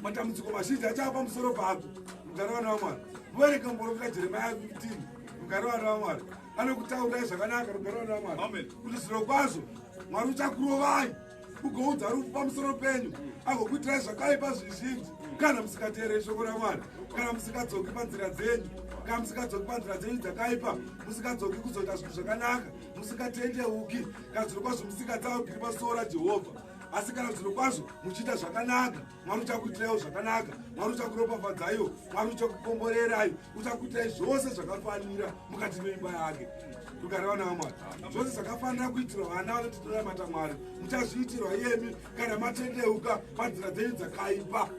Matambudziko mazhinji achava pamusoro pako. Rugare vana vaMwari. Muvereke muprofita Jeremiah 15. Rugare vana vaMwari. Anokutaurai zvakanaka. Rugare vana vaMwari. Amen. Kuti zviro kwazvo Mwari uchakurovai ugoudza rufu pamusoro penyu agokuitirai zvakaipa zvizhinji kana musikateereri shoko raMwari, kana musikadzoki panzira dzenyu, kana musikadzoki panzira dzenyu dzakaipa, musikadzoki kuzoita zvinhu zvakanaka, musikatendeuki, kana zviro kwazvo musikatsaukiri pamusoro raJehovha. Asi kana zviro kwazvo muchiita zvakanaka, Mwari uchakuitirai zvakanaka. Mwari uchakuropafadzaiwo. Mwari uchakukomborerai. Uchakuitirai zvose zvakafanira mukati meimba yake. Rugare vana vaMwari. Zvose zvakafanira kuitirwa vana vanotonamata Mwari muchazviitirwa iyemi kana matendeuka panzira dzenyu dzakaipa.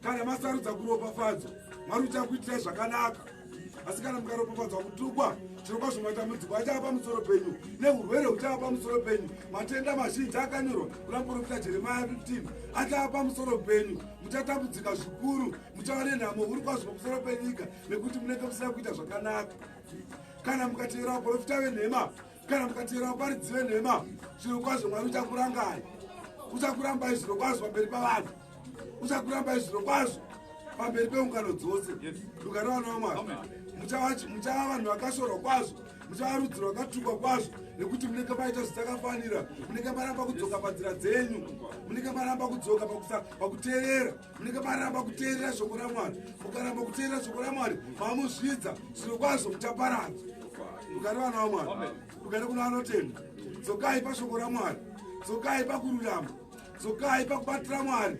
Kana masarudza kuropafadzwa, Mwari uchakuitirai zvakanaka. Asi kana mukaropafadzwa kutukwa, zvirokwazvo matambudziko achava pamusoro penyu neurwere huchava pamusoro penyu. Matenda mazhinji akanyorwa kuna muprofita Jeremiah 15 achava pamusoro penyu. Muchatambudzika zvikuru, muchava nenhamo huru kwazvo pamusoro penyika nekuti munenge musina kuita zvakanaka. Kana mukateerera vaprofita venhema, kana mukateerera vaparidzi venhema, zvirokwazvo Mwari uchakurangai. Uchakurambai zvirokwazvo pamberi pavanhu. Uchakurambai zvirokwazvo pamberi peungano dzose. Rugare vana vaMwari. Muchava vanhu vakashorwa kwazvo, muchava rudzi rwakatukwa kwazvo nekuti munenge maita zvisakafanira. Munenge maramba kudzoka panzira dzenyu, munenge maramba kudzoka pakuteerera, munenge maramba kuteerera shoko raMwari. Mukaramba kuteerera shoko raMwari mamuzvidza, zviro kwazvo muchaparadzwa. Rugare vana vaMwari. Rugare kuna vanotenda. Dzokai pashoko raMwari, dzokai pakururama, dzokai pakubatira Mwari.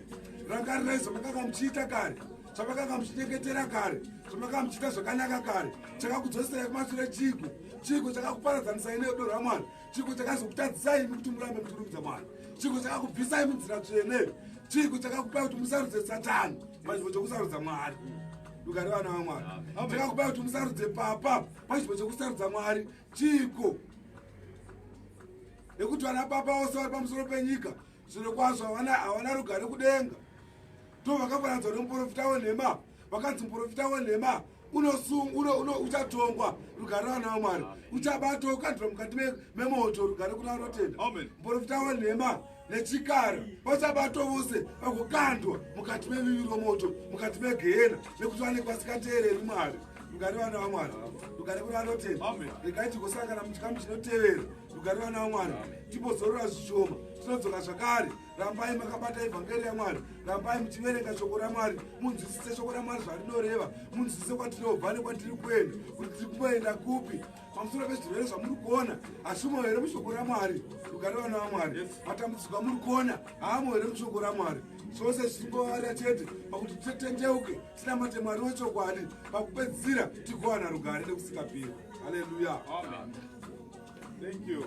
Rangarirai zvamakanga muchiita kare, zvamakanga muchinyengetera kare, zvamakanga muchiita zvakanaka kare. Chakakudzoserai kumashure chiko, chiko chakakuparadzanisai nerudo rwaMwari, chiko chakazokutadzisai kuti murambe muchirumidza Mwari, chiko chakakubvisai munzira tsvene, chiko chakakupai kuti musarudze Satani panzvimbo chokusarudza Mwari. Rugare vana vaMwari. Chakakupai kuti musarudze papa panzvimbo chokusarudza Mwari, chiko. Nekuti vana papa vose vari pamusoro penyika zviro kwazvo havana rugare kudenga. To vakafanadzwa nomuprofita wenhema, vakanzi muprofita wenhema uchatongwa. Rugare vana vaMwari. Uchabatwa ukandira mukati memoto. Rugare kuna vanotenda. Muprofita wenhema nechikara vachabatwa vose vagokandwa mukati mevivi romoto, mukati megehena, nekuti vanenge vasikateereri Mwari. Rugare vana vaMwari. Rugare kuna vanotenda. Regai tigosangana muchikamu chinotevera. Rugare vana vaMwari. Timbozorora zvishoma, tinodzoka zvakare. Rambai makabata evhangeri yaMwari, rambai muchiverenga shoko raMwari, munzwisise shoko raMwari zvarinoreva, munzwisise kwatinobva nekwatiri kuenda, kuti tiri kumboenda kupi, pamusoro pezvirwere zvamuri kuona, hashimo here mushoko raMwari. Rugare vana vaMwari. Matambudziko amuri kuona haamo here mushoko raMwari. Zvose zvichingova chete pakuti titendeuke, tinamate Mwari wechokwadi, pakupedzisira tigowana rugare nekusingaperi. Haleluya. Amen. Thank you.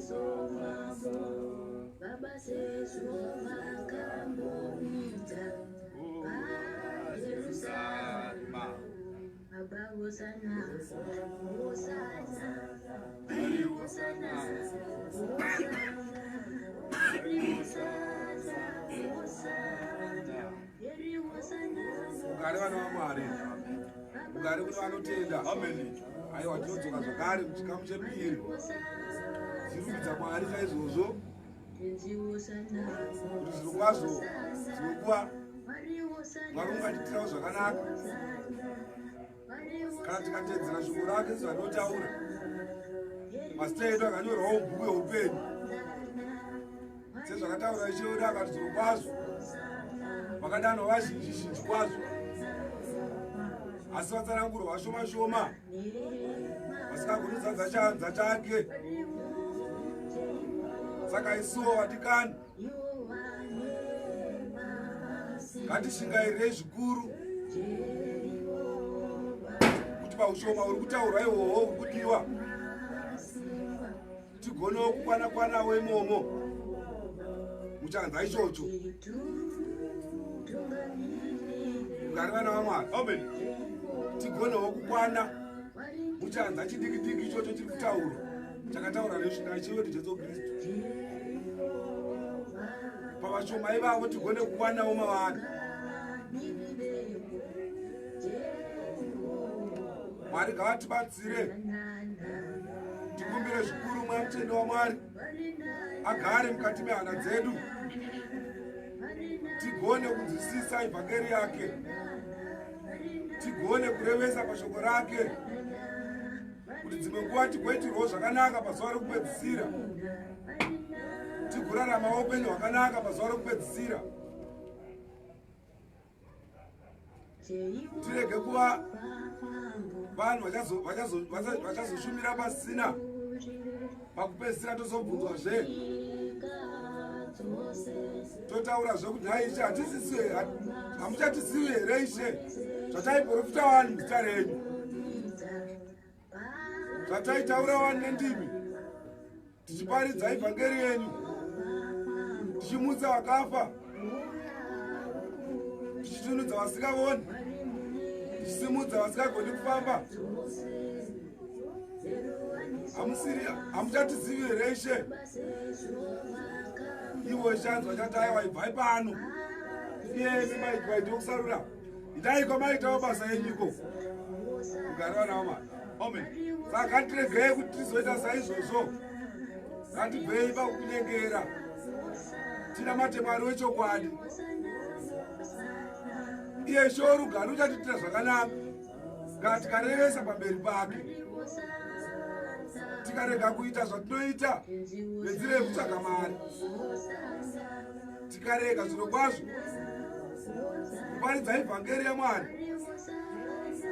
So Ugare vana vaMwari, ugare kune vanotenda. Aiwa, tinodzoka zvakare muchikamu chepiri. Tirumbidza Mwari saizvozvo kuti zviro kwazvo dzinokuva Mwari ungatitirawo zvakanaka kana tikatedzera shoko rake zvanotaura. Masita edu akanyorwawo mubhuku yeupenyu sezvakataura ichiona akati zviro kwazvo vakadanwa vazhinji zhinji kwazvo, asi vatsanangurwa shoma shoma vasingagoni kuzadza chanza chake. Saka isuwo Vatikani ngatishingairei zvikuru kuti paushoma uri kutaurwa ihwohwo uri kudiwa tigonewo kukwana-kwanawo imomo muchanza ichocho. Ugare vana vaMwari, tigonewo kukwana muchanza chidiki-diki ichocho chiri kutaurwa chakataura nesvina chiwedu Jesu Kristu. Pavashoma ivavo tigone kukwanawo mavari. Mwari ngavatibatsire, tikumbire zvikuru Mwamutende waMwari agare mukati mehana dzedu, tigone kunzwisisa ivhangeri yake, tigone kurevesa pashoko rake, kuti dzimwe nguva tigoitirwawo zvakanaka pazuva rekupedzisira, tigoraramawo upenyu hwakanaka pazuva rekupedzisira. Tirege kuva vanhu vachazoshumira pasina, pakupedzisira tozobvunzwazve totaurazve kuti nhai Ishe hamuchatisiwi here Ishe zvataiprofita vanhu muzita renyu, zvataitaura vanhu nendimi, tichiparidza ivhangeri yenyu, tichimutsa vakafa, tichitunudza vasingavoni, tichisimudza vasingagoni kufamba. Hamuchatisiwi here Ishe? Ivo shanzwa chataiwa ibvai pano, iyemi maitwa itokusarura, idaiko maitawo basa yenyiko. Ugare vana vaMwari. Amen. Saka ngatiregei kuti tizoita saizvozvo, ngatibvei pakunyengera, tinamate Mwari wechokwadi. Iye shoro ugare uchatiitira zvakanaka kana tikarevesa pamberi pake, tikarega kuita zvatinoita nenzira yekutsvaga mari, tikarega zviro kwazvo kuparidza ivhangeri yaMwari,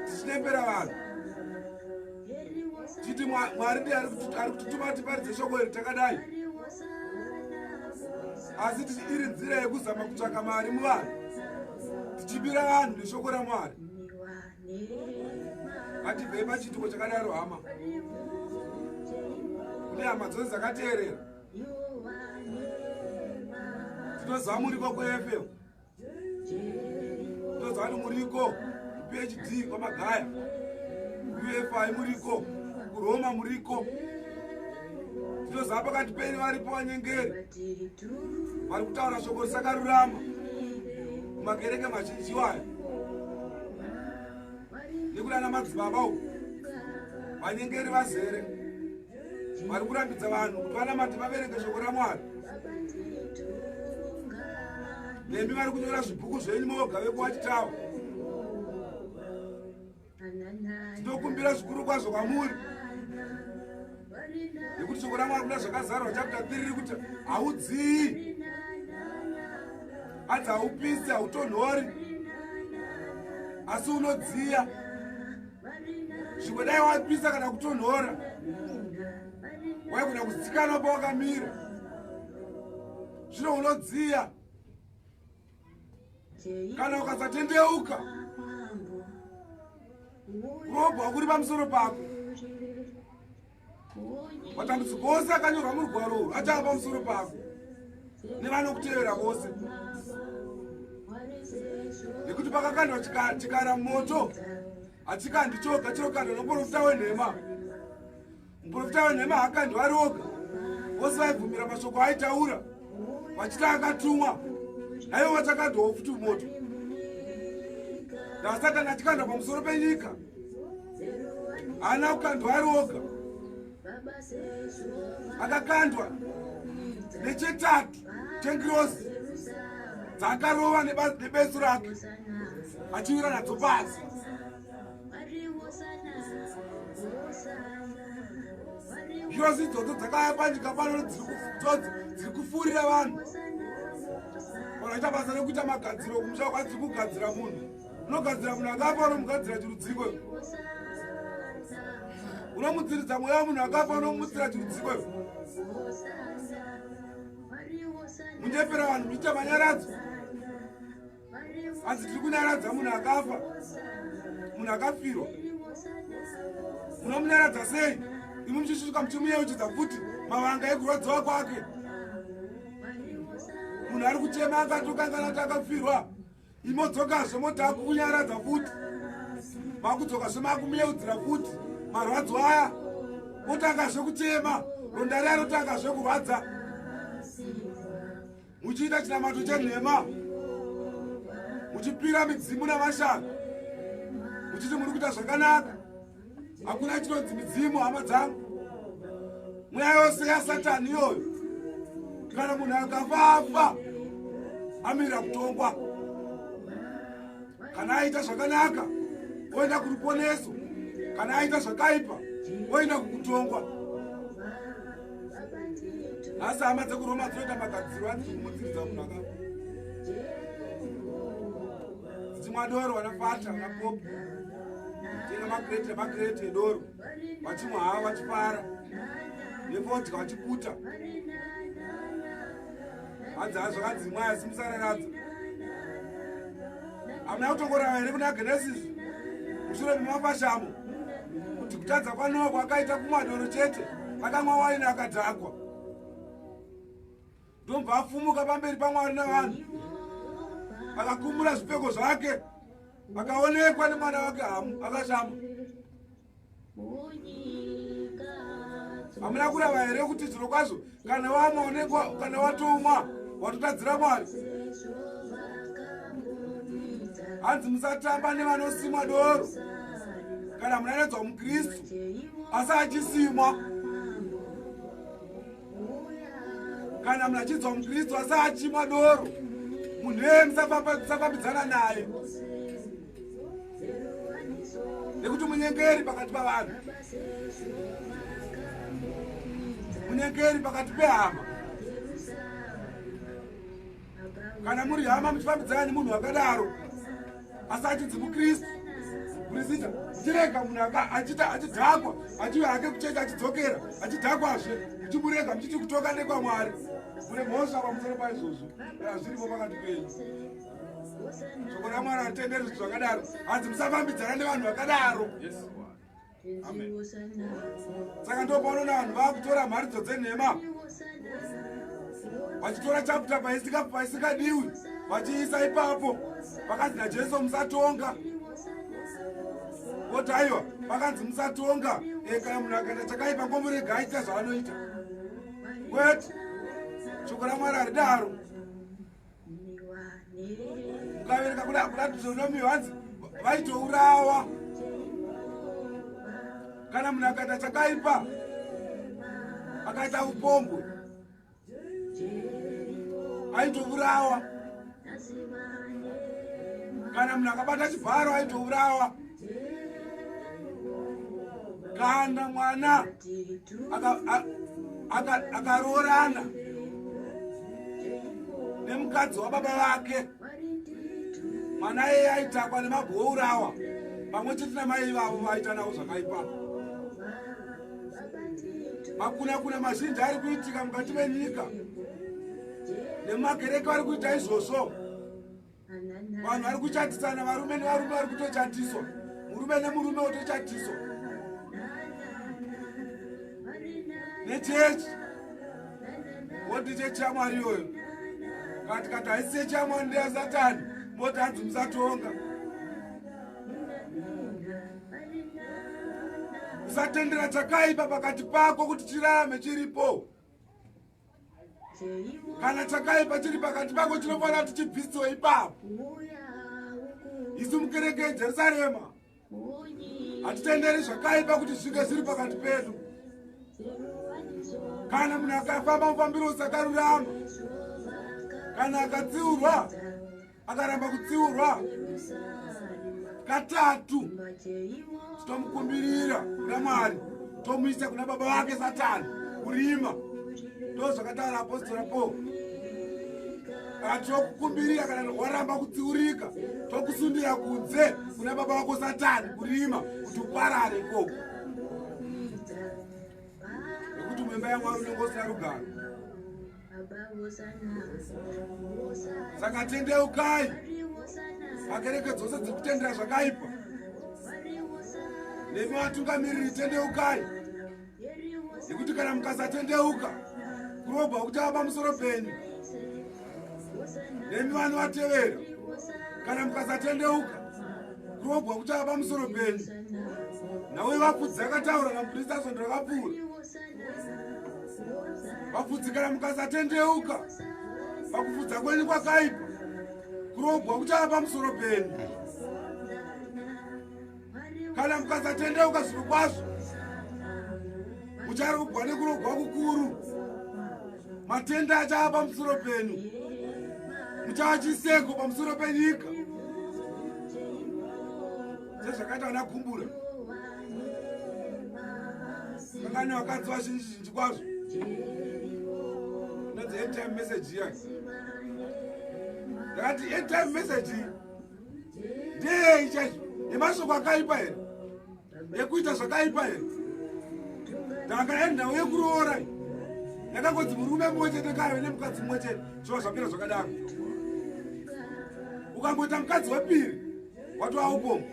tichinembera vanhu titi Mwari ndiye ari kutituma tiparidze shoko iri takadai, asi iri nzira yekuzama kutsvaga mari muvanhu, tichibira vanhu neshoko raMwari. Ngatibvei pachitiko chakadaro hama, kune hama dzose dzakateerera. Tinoziva muriko kuFM, tinoziva kuti muriko kuPhD kwaMagaya, kuUFI muriko, kuRoma muriko. Tinoziva pakati penyu varipo vanyengeri vari kutaura shoko risakarurama mumakereke mazhinji wayo, nekuti ana madzibaba uko vanyengeri vazere vari kurambidza vanhu kuti vanamati vaverenge shoko raMwari. Nemi vari kunyora zvibhuku zvenyu moga vekuwachitawa. Tinokumbira zvikuru kwazvo kwamuri, nekuti shoko raMwari kuna zvakazarwa chapter 3 riri kuti haudzii, adzi haupisi, hautonhori, asi unodziya. Zvikodai wapisa kana kutonhora, waigona kutsikana pawakamira, zvino unodziya. Kana ukasatendeuka, kurobwa kuri pamusoro pako. Matambudziko ose akanyorwa murugwaro achava pamusoro pako. nevanokutevera vose, nekuti pakakandwa chikara moto hatikandi choga, chinokandwa nomuprofita wenhema. Muprofita wenhema haakandi vari oga, vose vaibvumira mashoko aitaura vachiti akatumwa, naivo vachakandwawo futi moto. Nasatani achikandwa pamusoro penyika, haana kukandwa ari oga, akakandwa nechetatu chengirozi dzakarova nebesu rake achiwira nadzo pasi. Ngirozi idzodzo dzakaya panyika pano dziri kupfuurira vanhu. Vanoita basa rekuita magadziro kumusha kwadziri kugadzira munhu. Unogadzira munhu akafa, unomugadzira chirudziko. Unomudziridza mweya wemunhu akafa, unomudzira chirudziko. Munjepera vanhu muchiita manyaradzo. Asi tiri kunyaradza munhu akafa, munhu akafirwa. Munomunyaradza sei? Imi muchisvika muchimuyeuchidza futi mavanga ekurwadziwa kwake. Munhu ari kuchema akatokangana kuti akafirwa, imodzokazve mota kunyaradza futi, makudzokazve makumuyeudzira futi marwadzo aya, motangazve kuchema, ronda riya rotangazve kurwadza. Muchiita chinamato chenhema, muchipira midzimu namashango, muchiti muri kuita zvakanaka. Hakuna chinonzi midzimu, hama dzangu. Mweya yose yaSatani iyoyo, kana munhu akafafa amirira kutongwa. Kana aita zvakanaka oenda kuruponeso, kana aita zvakaipa oenda kukutongwa. Asi hama dzekuroma dzinoita magadziro adziri kumudziridza munhu akafa. Dzichimwadoro vanafata vanapopu tena magrete edoro, vachimwa hava vachifara, nevodya vachikuta. Hadzava zvakanzi Mwari simusararadza. Hamuna kutongorava here kuna Genesis mushure memafashamo kuti kutadza kwaNoa kwakaita kumwadoro chete, akamwa waini akadhakwa. Ndobva afumuka pamberi paMwari navanhu, akakumura zvipfeko zvake, akaonekwa nemwana wake Hamu, akashama. Hamuna kurava here kuti zviro kwazvo kana wamaonekwa, kana watomwa watotadzira Mwari? Hanzi musatamba nevanosimwa doro. Kana munanedzwa muKristu asi achisimwa, kana munachizwa muKristu asi achimwa doro, munhuye musafambidzana naye, nekuti munyengeri pakati pavanhu, munyengeri pakati pehama. Kana muri hama muchifambidzana nemunhu akadaro asi achinzi muKristu, murizita chirega munhu achidhakwa achiuya hake kuchecha achidzokera achidhakwazve, muchimurega muchiti kutoka nekwaMwari. Mune mhosva pamusoro paizvozvo zviripo pakati penyu. Shoko raMwari hatitenderi zvinhu zvakadaro. Hanzi musafambidzana nevanhu vakadaro. Saka ndopaunoona vanhu vakutora mharidzo dzenhema, vachitora chapta paisikadiwi vachiisa ipapo. Pakanzi naJesu musatonga. Oti aiwa, pakanzi musatonga. Kana munhu akaita chakaipa ngomurega aita zvaanoita. Kwete, shoko raMwari haridaro. Mukaverenga kuna Deuteronomy hanzi vaitourawa. Kana munhu akaita chakaipa, akaita upombwe, aitourawa. Kana munhu akabata chibharo aitourawa. Kana mwana akaroorana nemukadzi wababa vake, mwana iyeye aitakwa nemabhourawa pamwe chete namai vavo vaita navo zvakaipa. Makuna mazhinji ari kuitika mukati menyika, nemumakereke vari kuita izvozvo. Vanhu vari kuchatisana, varume nevarume vari kutochatiswa, murume nemurume otochatiswa. Nechechi woti chechi yaMwari iyoyo kati haisi chamwandi ya Satani motanzi musatonga. Usatendera chakaipa pakati pako kuti chirame chiripo. Kana chakaipa chiri pakati pako chinofana kuti chibviswe ipapo. Isu mukereke Jerusarema hatitenderi zvakaipa kuti zvinge zviri pakati pedu. Kana munhu akafamba mufambiro usakarurama, kana akatsiurwa akaramba kutsiurwa katatu, titomukumbirira kuna Mwari, tomuisa kuna baba wake Satani kurima. Ndozvakataura Apostolic Paul. Kana tokukumbirira kana waramba kutsiurika, tokusundira kunze kuna baba wako Satani kurima kuti uparare ikoko. Nekuti mwemba yaMwari unongosina rugare. Saka tendeukai, akereke dzose dziri kutendera zvakaipa. Nemi vatungamiriri tendeukai. Nekuti kana mukasatendeuka, kurobva kuti ava pamusoro penyu. Nemi vanhu vatevera, kana mukasatendeuka, kurobva kuti ava pamusoro penyu. Nawe vafudzi akataura namuprista Svondo rakapfuura. Vafudzi kana mukasatendeuka, pakufudza kwenyu kwakaipa, kurobva kuti ava pamusoro penyu. Kana mukasatendeuka zviri kwazvo, mucharogwa nekurogwa kukuru. Matenda achava pamusoro penyu, muchava chiseko pamusoro penyika. Sezvakaita vana kumbura, vakane vakadzi vazhinji kwazvo. Inonzi end time message iya. Ndakati end time message ndeye ichacho yemashoko akaipa here, yekuita zvakaipa here. Ndanga enhau yekuroora, yakangodzi murume mumwe chete kaive nemukadzi mumwe chete, zvova zvapera zvakadaro. Ukangoita mukadzi wepiri watova upomo.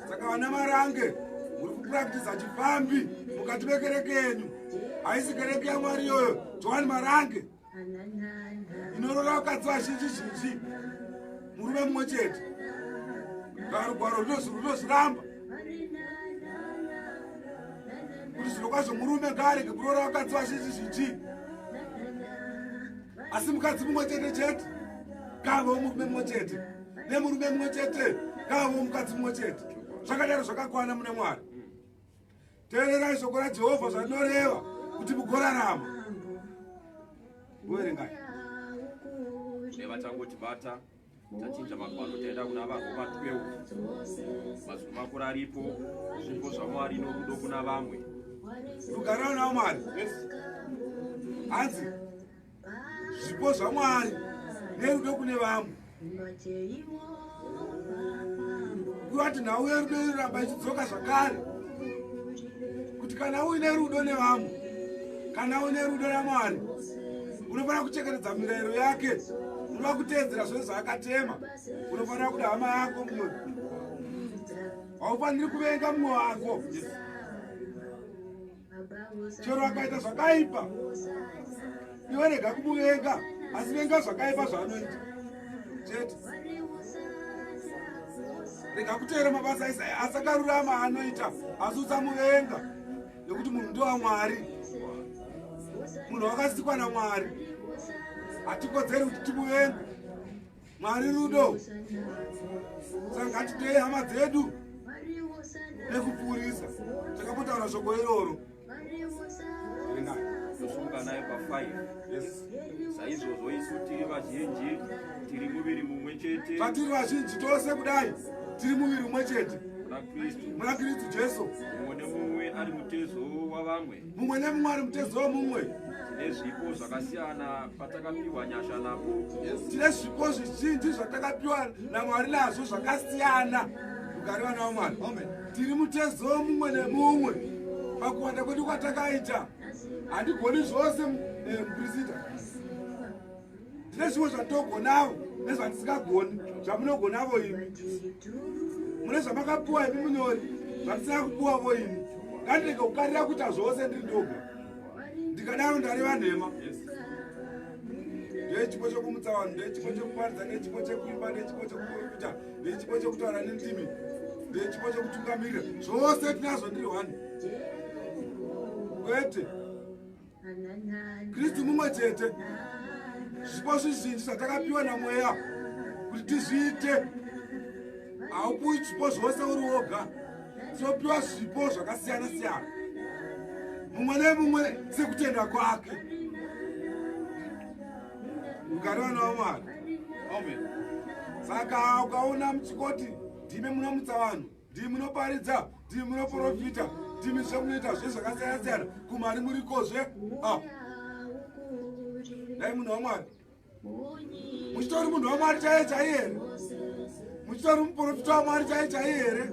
Saka vana marange muri kupuractiza chifambi mukati mekereke yenyu. Haisi kereke yaMwari iyoyo, Johani marange inorora vakadzi vazhinji zhinji, murume mumwe chete. Rugwaro runozviramba kuti zviro kwazvo murume ngaarege kuroora vakadzi vazhinji zhinji, asi mukadzi mumwe chete chete ngaavewo murume mumwe chete, nemurume mumwe chete ngaavewo mukadzi mumwe chete. Zvakadaro zvakakwana mune Mwari. Teererai shoko raJehovha zvarinoreva kuti mugorarama. Uverengai. Nevatangotibata tachinja magwaro taenda kuna varoma 12. Mazwi makuru aripo, zvipo zvaMwari norudo kuna vamwe. Rugare nawo Mwari. Hanzi zvipo zvaMwari nerudo kune vamwe. Kurati nhau yerudo iramba ichidzoka zvakare. Kuti kana uine rudo nevamwe, kana uine rudo naMwari, unofanira kuchengetedza mirayiro yake. Unofanira kuteedzera zvose zvaakatema. Unofanira kuda hama yako mumwe. Haufaniri kuvenga mumwe wako. Chero akaita zvakaipa, iwe rega kumuvenga, asi venga zvakaipa zvaanoita chete. Rega kuteera mabasa asakarurama anoita, asi usamuvenga, nekuti munhu ndowaMwari. Munhu wakasikwa naMwari, hatikodzeri kuti timuvenge. Mwari rudo. Saka ngatitei hama dzedu nekupurisa. Takapotaura shoko iroro. Tosunga naye pa5. Saizvozvo isu tiri vazhinji, tiri muviri mumwe chete. Patiri vazhinji tose kudai, tiri muviri mumwe chete muna Kristu Jesu. Mumwe nemumwe ari mutezo wavamwe. Mumwe nemumwe ari mutezo womumwe. Tine zvipo zvakasiyana patakapiwa nyasha napo. Tine zvipo zvizhinji zvatakapiwa naMwari nazvo zvakasiyana. Rugare vana vaMwari. Tiri mutezo womumwe nemumwe. Pakuwanda kwedu kwatakaita, handigoni zvose muprista. Tine zvimwe zvatogonavo nezvandisikagoni, zvamunogonavo imi. Mune zvamakapiwa imi munyori, zvandisina kupiwavo imi. Ngandirege kukarira kuita zvose ndiri ndoga. Ndikadaro ndareva nhema. ndechipo chekumutsa vanhu, ndechipo chekuparidza, ndechipo chekuimba, ndechipo chekuprofita, ndechipo chekutaura nendimi, ndechipo chekutungamirira. Zvose tinazvo ndiri 1. Kwete Kristu mumwe chete. Zvipo zvizhinji zvatakapiwa naMweya kuti tizviite. Haupiwi zvipo zvose uri woga. Tinopiwa zvipo zvakasiyana siyana, mumwe nemumwe sekutenda kwake. Ugare vana vaMwari. Amen. Saka ukaona muchikoti ndimi munomutsa vanhu, ndimi munoparidza, ndimi munoprofita, ndimi zvemunoita zvakasiyana siyana, kumari murikozve. Dai munhu waMwari, muchitori munhu waMwari chaiye here? Muchitori muprofita waMwari chaiye here?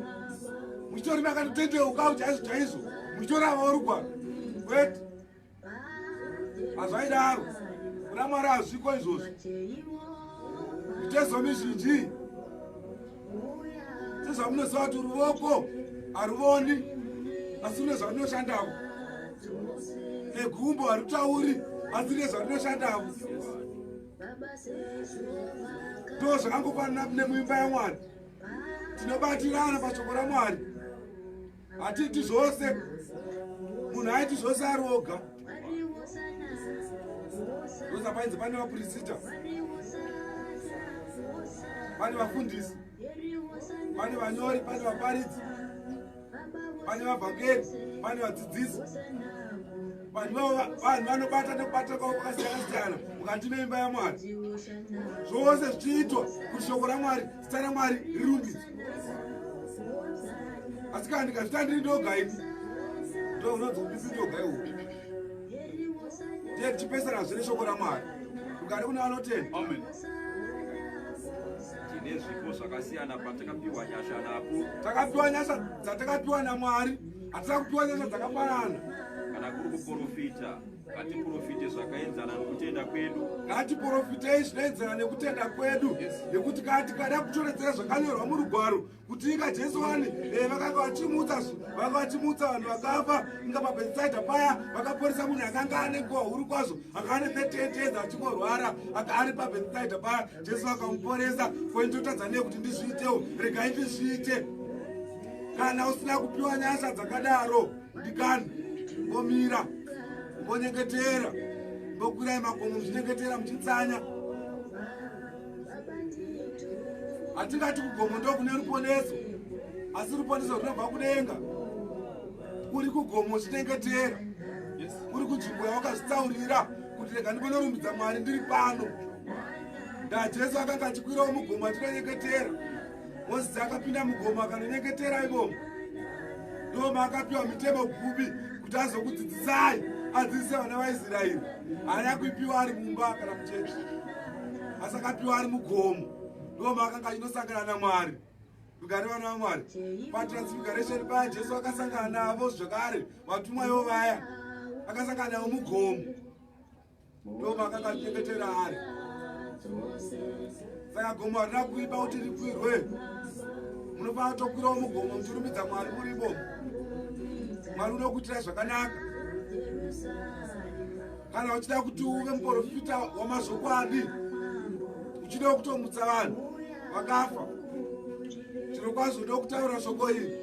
Muchitori makatotendeuka chaizvo chaizvo, muchitori ava urugwaro. Kwete, hazvaidaro. Kuna Mwari hazviko izvozvo. Mitezo mizhinji sezvamunoziva kuti ruoko haruvoni, asi rune zvarunoshandawo. Negumbo harutauri, asi rine zvarunoshandawo. Ndo zvakangofanana nemuimba yaMwari. Tinobatirana pashoko raMwari. Hatiti zvose, munhu aiti zvose ari oga. Ndoza painzi pane vapurisita, pane vafundisi, pane vanyori, pane vaparidzi, pane vabhangeri, pane vadzidzisi. Vanhu vanobata nekubata kwavo kwakasiyana siyana mukati meimba yaMwari. Zvose zvichiitwa kuti shoko raMwari, zita raMwari rirumbidzwe. Asi kana ndikazvita ndiri ndoga ini, ndo unonzi ubipi ndoga iwopi. Ndiye tichipesana zvine shoko raMwari. Ugare kuna vanotenda. Amen. Tine zvipo zvakasiyana patakapiwa nyasha napo. Takapiwa nyasha dzatakapiwa naMwari, hatina kupiwa nyasha dzakafanana. Kana kuri kuprofita, ngatiprofite zvakaenzana nekutenda kwedu. Ngatiprofitei zvinoenzana nekutenda kwedu. Nekuti kana tikada kutoredzera zvakanyorwa murugwaro kuti inga Jesu wani vakanga vachimutsa vanhu vakafa, inga paBhetsaida paya vakaporesa munhu akanga ane nguva huru kwazvo, akanga ane 38 years achingorwara, ari paBhetsaida paya. Jesu akamuporesa. Koindotadza nekuti ndizviitewo, regai ndizviite. Kana usina kupiwa nyasha dzakadaro, ndikani ngomira, ngonyengetera, ngokwirai makomo muchinyengetera muchitsanya. Hatingati kugomo ndo kune ruponeso, asi ruponeso runobva kudenga. Kuri kugomo uchinyengetera, kuri kunzvimbo yawakazvitsaurira kuti rega ndimbonorumbidza Mwari ndiri pano. Jesu akanga achikwirawo mugomo achinonyengetera. Mozisi akapinda mugomo akanonyengetera imomo. Ndo maakapiwa mitemo gumi kuti azokudzidzisai, adzidzise vana vaIsraeri. Haana kuipiwa ari mumba kana muchechi, asi akapiwa ari mugomo. Ndo maakanga achinosangana naMwari. Ugare vana vaMwari. Patransfiguration paya Jesu akasangana navo zvakare, vatumwa ivo vaya akasangana navo mugomo. Ndo maakanga achinyengetera ari. Saka gomo harina kuipa kuti rikwirwe. Munofanira kutokwirawo mugomo muchirumbidza Mwari muripo. Mwari unokuitira zvakanaka. Kana uchida kuti uve muprofita wamazvokwadi, uchida kutomutsa vanhu vakafa, zvirokwazvo ndokutaura shoko iri,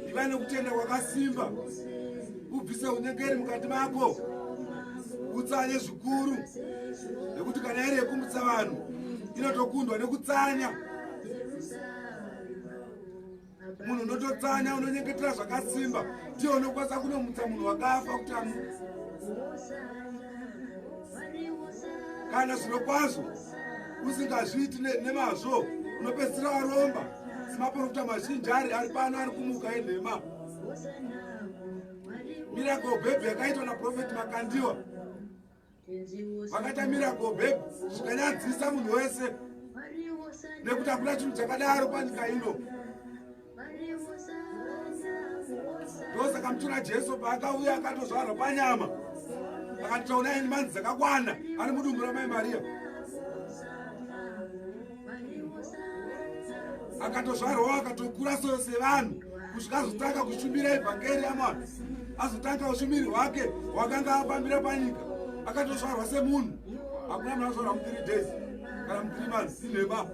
iva nekutenda kwakasimba, ubvise unyengeri mukati mako, utsanye zvikuru, nekuti kana iri yekumutsa vanhu inotokundwa nekutsanya. Munhu unototsanya, unonyengetera zvakasimba, ndiye unokwanisa kunomutsa munhu wakafa kuti kana zvirokwazvo usingazviiti nemazvo, unopedzisira waromba. Semaprofita mazhinji ari pano ari kumuka enhema. Miracle baby yakaitwa naprofeti Makandiwa, vakaita miracle baby zvikanyadzisa munhu wese, nekuti hakuna chinhu chakadaro panyika ino. Ndosaka mutura Jesu paakauya akatozvarwa panyama, akati taunai manzi dzakakwana ari mudumbu ramai Maria. Akatozvarwawo akatokura sevanhu kusvika azotanga kushumbira evhangeri yaMwari, azotanga ushumiri hwake hwakanga apambira panyika. Akatozvarwa semunhu, hakuna munazora mu 3 days kana mu 3 months inema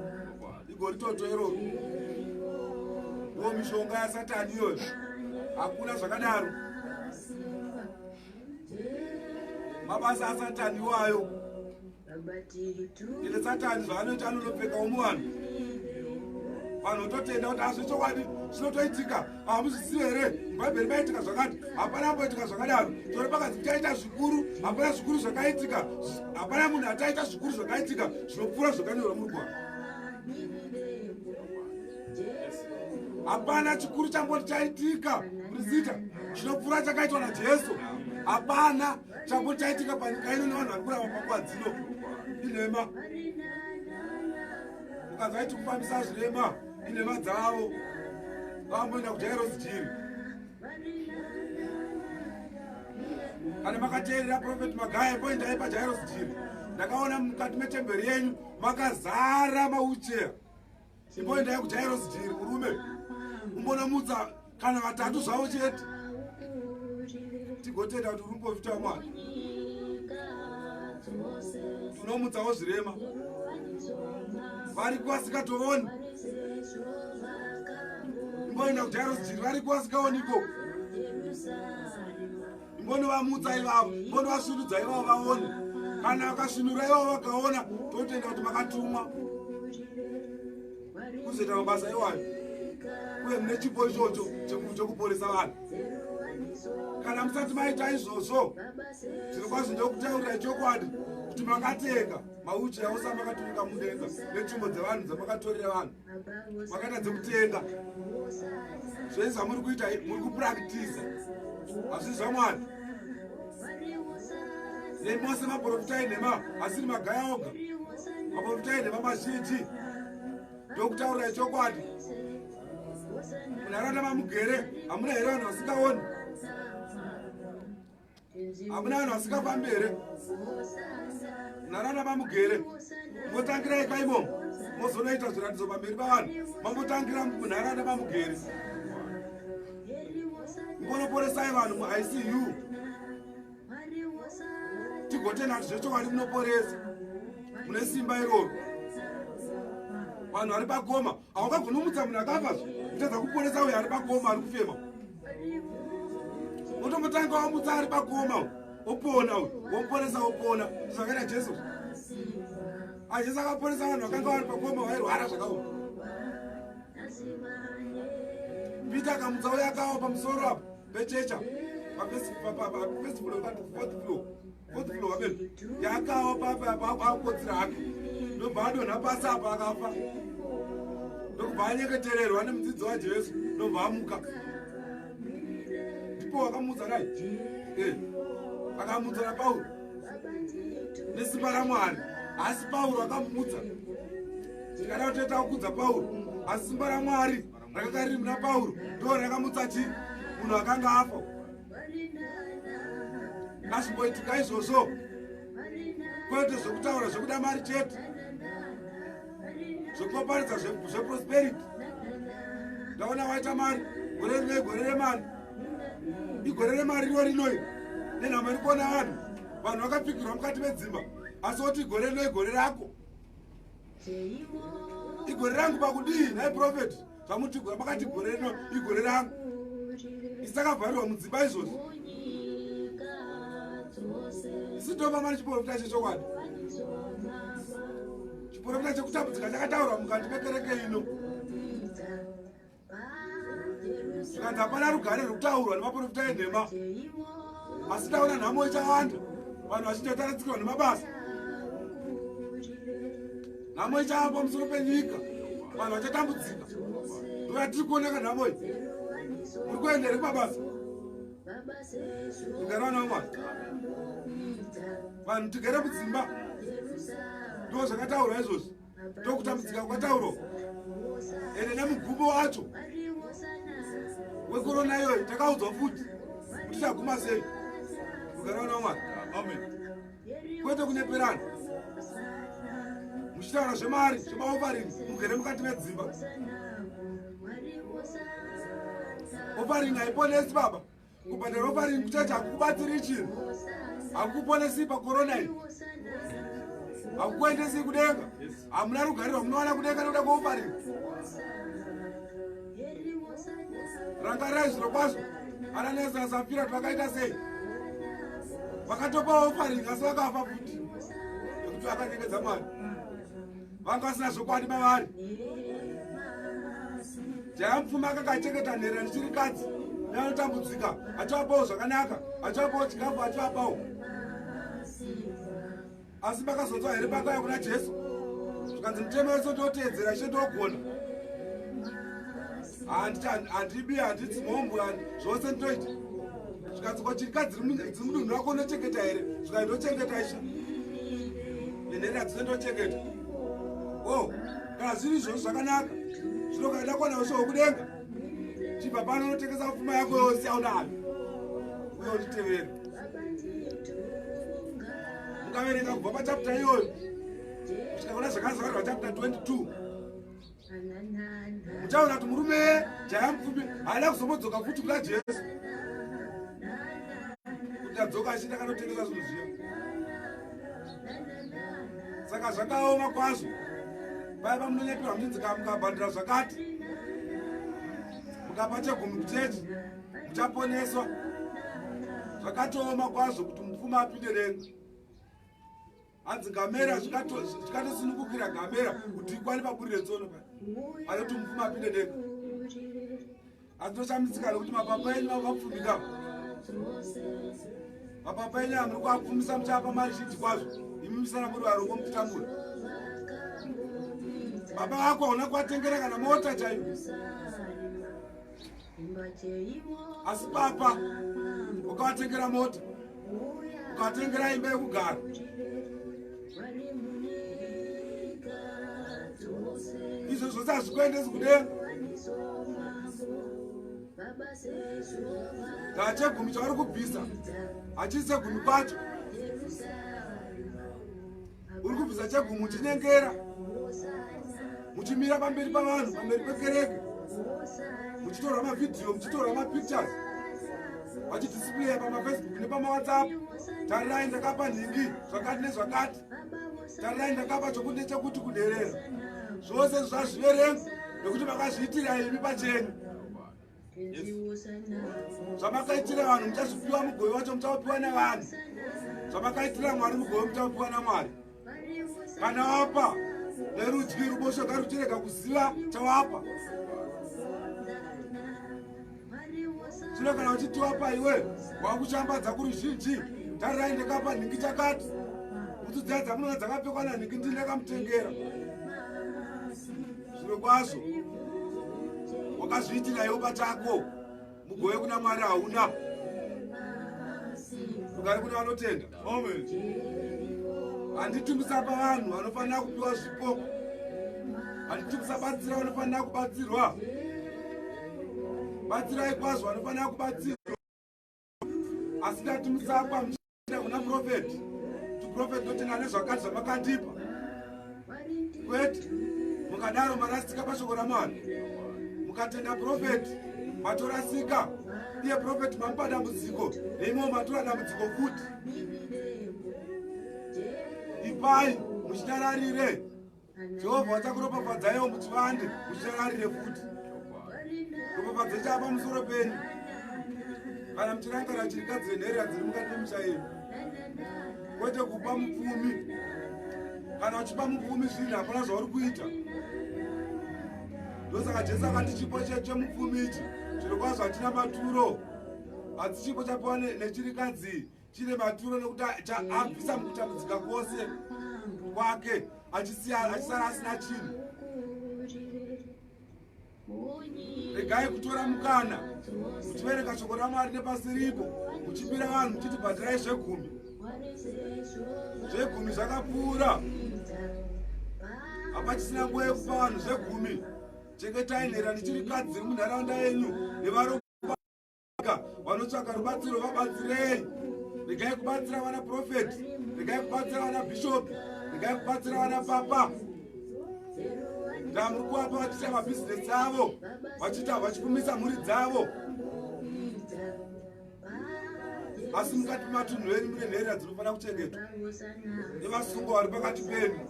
igori toto ero mishonga yaSatani iyoyo hakuna zvakadaro. Mabasa aSatani iwayo ine Satani zvaanoita anonopfeka umuvanhu vanhu totenda kuti azvo chokwadi zvinotoitika hamuzvisiyo here mubhaibheri maitika zvakati hapana amboitika zvakadaro tori pakati tichaita zvikuru hapana zvikuru zvakaitika hapana munhu ataita zvikuru zvakaitika zvinopfuura zvakanyorwa murugwaro hapana chikuru chamboti chaitika murizita chinopfuura chakaitwa naJesu hapana chamboti chaitika panyika ino nevanhu vari kurava panguva dzino inema mukazaiti kufambisa zvirema inema dzavo vamboenda kuJerusarema kana makateerera profeti Magaya mboendai paJerusarema ndakaona mukati metemberi yenyu makazara maucheya imboendai kuJerusarema murume umbonomutsa kana vatatu zvavo chete tigotenda kuti urumbovita Mwari tunomutsawo zvirema vari kuvasikatooni imboenda kuJerusarema vari kuvasingaoniko imbonovamutsa ivavo imbonovasvinudza ivavo vaone kana vakasvinura ivavo vakaona totenda kuti makatumwa kuzoita mabasa iwayo uye mune chipo ichocho chekuporesa vanhu. Kana musati maita izvozvo zvinokwazi ndokutaurira chokwadi kuti makatenga mauche ausa makaturika mudenga netsvimbo dzevanhu dzamakatorera vanhu makaita dzekutenga zvese zvamuri kuita muri kupurактisa hazvisi zvaMwari nemose maprofita inhema asiri Magaya oga maprofita inhema mazhinji ndokutaurira chokwadi munharaunda mamugere hamuna here vanhu vasingaoni hamuna vanhu vasingafambi here munharaunda mamugere motangirai kaimo mozonoita zviratidzo pamberi pavanhu mambotangira munharaunda mamugere munoporesai vanhu muICU tigotenda kuti zvechokwadi munoporesa mune simba iroro vanhu vari pakoma haungagonomutsa munhu akafazvo utadza kuporesa uyo ari pakoma ari kufema utombotanga wamutsa ari pakoma opona uyo womuporesa opona zvakaita Jesu Jesu akaporesa vanhu vakanga vari pakoma vairwara zvakaoma Peter akamutsa uyo akawa pamusoro apo pechecha fourth floor wabeni yakawa pakotsira hake ndobva adonha pasi apa akafa ndokubva anyeketererwa nemudzidzi waJesu ndobva amuka ndipo wakamutsa dai akamutsana Pauro nesimba raMwari asi Pauro akamutsa tikada kutoita kukudza Pauro asi simba raMwari rakanga riri muna Pauro ndo rakamutsa chi munhu akanga afa ngazvimboitika izvozvo kwete zvokutaura zvokuda mari chete zvokupaparidza zveprosperity ndaona waita mari gore rinoi gore remari igore remari rino rinoi nenhama iri kuona vanhu vakapfigirwa mukati medzimba asi oti igore rinoi gore rako igore rangu pakudii nai profeti zvamutigora makati gore rino igore rangu isakavharirwa mudzimba izvozvi isitova mari chiprofita chechokwadi chiprofita chekutambudzika chakataurwa mukati mekereke ino zvikanzi hapana rugare rwekutaurwa nemaprofita enhema asi taona nhamo ichawanda vanhu vachitotaratsikirwa nemabasa nhamo ichava pamusoro penyika vanhu vachatambudzika ndoyatiri kuoneka nhamo iyi muri kuendere kumabasa ugare vana vaMwari vanhu tigere mudzimba ndo zvakataurwa izvozvi ndokutambudzika kwataurwa ende nemugumo wacho wekorona iyoyi takaudzwa futi kuti taguma sei ugare vana vaMwari amen kwete kunyeperana muchitaura zvemari zvemaofarini mugere mukati medzimba ofarini haiponesi baba kubhadhara ofarini kuchacha hakukubatsiri chinhu hakukuponesi pakorona iyi hakukuendesi kudenga. Hamuna rugare rwamunowana kudenga nekuda kweufariri. Rangarai zviro kwazvo Ananiasi naSafira vakaita sei? Vakatopawo ufariri asi vakafa futi nekuti vakanyengedza Mwari. Vanga vasina zvokwadi mavari. Jaya mupfumi akanga achengeta nherera nechirikadzi neanotambudzika, achivapawo zvakanaka, achivapawo chikafu, achivapawo. Asi pakazonzwa here pakauya kuna Jesu zvikanzi mutemo wese ndoteedzera ishe ndogona. Handibi, handitsi mhombwe, zvose ndoita. Zvikanzi ko chirikadzi dziri mudunhu rako unochengeta here? Zvikanzi ndochengeta ishe. Nenherera dzose ndochengeta. Kana zviri izvozvo zvakanaka. Zvino kana ndakona ushe hwokudenga, chibva pano unotengesa pfuma yako yose yaunayo uye unditevere. Mukaverenga kubva pachapta iyoyo kusvika kuna zvakazvarwa chapta 22, muchaona kuti murume jaya mupfumi haana kuzomodzoka futi kuna Jesu kuti adzoka achiita kanotengesa zvinhu zviya. Saka zvakaoma kwazvo. Paya pamunonyeperwa munonzika mukabhandira zvakati, mukapa chegumi kuchechi, muchaponeswa. Zvakatooma kwazvo kuti mupfumi apinde denga. Hanzi ngamera zvikatosunungukira ngamera kuti ikwani paburire tsono paya. Ayoti mupfumi apinde denga. Asi toshamisika nekuti mapapa enyu akapfumika. Mapapa enyu amuri kuapfumisa muchapa mari zhinji kwazvo. Imi musana muri varombo mutitambura. Baba wako hauna kuvatengera kana mota chaiyo. Asi papa ukavatengera mota, ukavatengera imba yekugara. Izvo zvose hazvikuendesi kudenga. Kana chegumi chauri kubvisa hachisi chegumi kwacho. Uri kubvisa chegumi uchinyengera, muchimira pamberi pavanhu, pamberi pekereke, muchitorwa mavidhiyo, muchitorwa mapictures, vachidisplaya pamafacebook nepamawhatsapp. Tarirai ndakapa nhingi zvakati nezvakati, tarirai ndakapa chokuti nechekuti kunherera. Zvose zvazviverenga nekuti makazviitira imi pachenyu. Zvamakaitira vanhu muchazvipiwa, mugove wacho muchaupiwa navanhu. Zvamakaitira Mwari, mugove muchaupiwa naMwari. Kana wapa nerudyi ruboshwe ngaruchirega kuziva chawapa. Zvino kana uchiti wapa iwe wakushambadza kuruzhinji, tarirai ndakapa nhingi chakati. Bhutsu dziya dzamunona dzakapfekwa nanhingi ndindakamutengera. Zvino kwazvo wakazviitira iwe pachako, mugove kuna Mwari hauna. Ugare kuna vanotenda. Amen. Handitumbisa pavanhu vanofanira kupiwa zvipo. Handitumbisa batsira vanofanira kubatsirwa. Batsirai kwazvo vanofanira kubatsirwa. Asi ndatumbisa pamuchira kuna profeti. Profeti ndotenga nezvakati zvamakandipa. Kwete mukadaro marasika pashoko raMwari. Mukatenda profeti matorasika. Iye profeti mamupa dambudziko, neimwewo matora dambudziko futi. Ipai muchitararire. Jehovha vachakuropafadzaiwo muchivande, muchitararire futi. Kuropafadza chapa pamusoro penyu kana muchirangarira chirikadzi nenherera dziri mukati memusha yenyu. Kwete kupa mupfumi. Kana uchipa mupfumi zvinhu hapana zvauri kuita. Ndosaka Jesu akati chipo chemupfumi ichi zvirokwazvo hatina maturo. Asi chipo chapiwa nechirikadzi chine maturo nekuti abvisa mukutambudzika kwose kwake, achisara asina chinhu. Regai kutora mukana muchiverenga shoko raMwari nepasi ripo, muchipira vanhu muchiti bhadhirai zvegumi. Zvegumi zvakapfuura. Hapachisina nguva yekupa vanhu zvegumi. Chengetai nherera nechirikadzi dziri munharaunda yenyu nevarombo vanotsvaka rubatsiro, vabatsirei. Regai kubatsira vana profeti, regai kubatsira vana bhishopi, regai kubatsira vana papa. Ndamuri kuvapa vachiita mabhizinesi avo, vachipfumisa mhuri dzavo. asi mukati matunhu enyu mune nhera dzinofana kuchengetwa nevasungwa vari pakati penyu.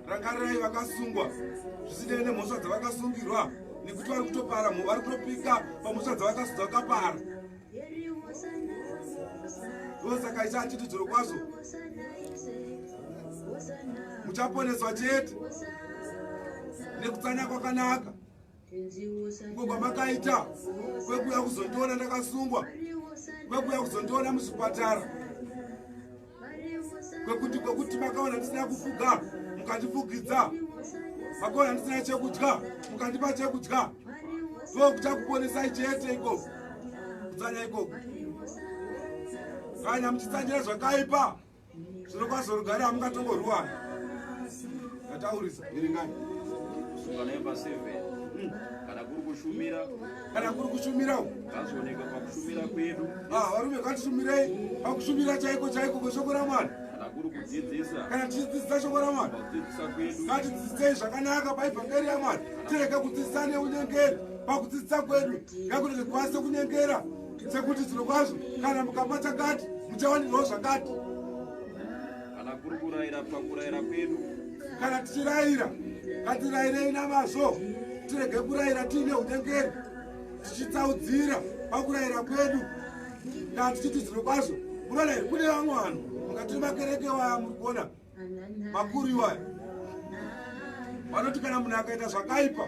Rangarirai vakasungwa zvisinei nemhosva dzavakasungirwa, nekuti vari kutopara, vari kutopika pamhosva dzavakapara. Ndosaka Ishe achiti zviro kwazvo muchaponeswa chete nekutsanya kwakanaka uko kwamakaita kwekuya kuzondiona ndakasungwa, kwekuya kuzondiona muzvipatara, kwekuti makaona ndisina kufuga mukandifugidza, makaona ndisina chekudya mukandipa chekudya. Ndokuchakuponesai chete ikoko, kutsanya ikoko. Kana muchitsanyira zvakaipa, zvino kwazvo rugare hamungatongorwana. Ndataurisa irengani. Sungano yepa 7. Kana kuri kushumira, ngazooneka pakushumira kwedu. Varume ngatishumирei pakushumira chaiko kweshoko raMwari. Kana kuri kudzidzisa, kana tichidzidzisa shoko raMwari, ngatidzidzisei zvakanaka paivhangeri yaMwari. Tirege kudzidzisa neunyengeri pakudzidzisa kwedu, ngakurege kukwanise kunyengera, sekuti zviro kwazvo kana mukapa chakati muchawanirwawo zvakati. Kana kuri kurayira pakurayira kwedu, kana tichirayira ngatirayirei namazvo, tirege kurayira tiine unyengeri, tichitsaudzira pakurayira kwedu. Kana tichiti zviro kwazvo munoona kune vamwe vanhu mukati makereke waya muri kuona makuru iwaya vanoti kana munhu akaita zvakaipa,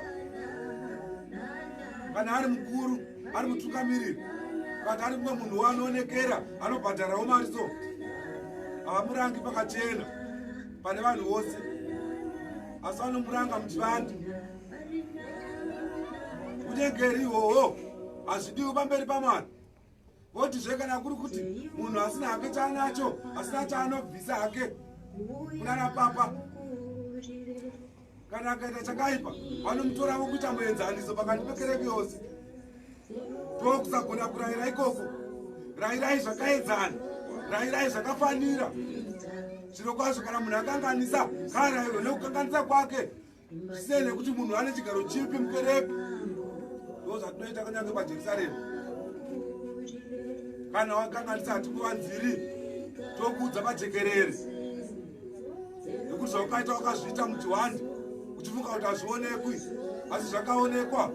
kana ari mukuru, ari mutungamiriri, kana ari mumwe munhu wanoonekera anobhadharawo mari, so havamurangi pakachena pane vanhu vose, asi vanomuranga muchivandi. Unyengeri ihwohwo hazvidiwi pamberi paMwari. Votizve kana kuri kuti munhu asina hake chaanacho, asina chaanobvisa hake kunana papa, kana akaita chakaipa vanomutora vokuita muenzaniso pakati pekereke yose. Tokusagona kurayira ikoko, rayirai zvakaenzana, rayirai zvakafanira. Zviro kwazvo kana munhu akanganisa karayiro nekukanganisa kwake, zvisinei nekuti munhu ane chigaro chipi mukereke. Ndo zvatinoita kunyange paJerusarema. Kana wakanganisa hatikuvanziri, tokuudza pajekerere, nekuti zvaukaita wakazviita muchiwandi uchifunga kuti hazvionekwi, asi zvakaonekwa.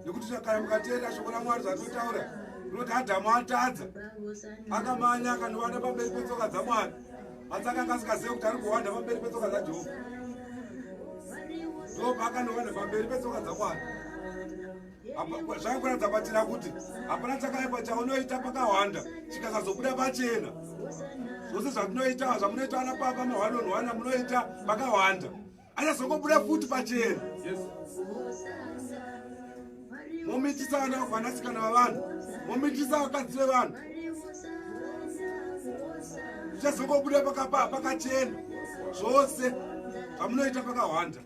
Nekuti kana mukateerera shoko raMwari zvatotaura, rinoti Adhamu atadza, akamanya akandowanda pamberi petsoka dzaMwari, asi akanga asingazivi kuti ari kuwanda pamberi petsoka dzaJehovha. Ndopaakandowanda pamberi petsoka dzaMwari. Zvakuratidza patira kuti hapana chakaipa chaunoita pakawanda chikasazobuda pachena. Zvose zvatinoita, zvamunoita ana papa mahwanonhwana munoita pakawanda, achazongobuda futi pachena. Momitisa vana vanasikana vavanhu, momitisa vakadzi vevanhu, zvichazongobuda pakachena. Zvose zvamunoita pakawanda.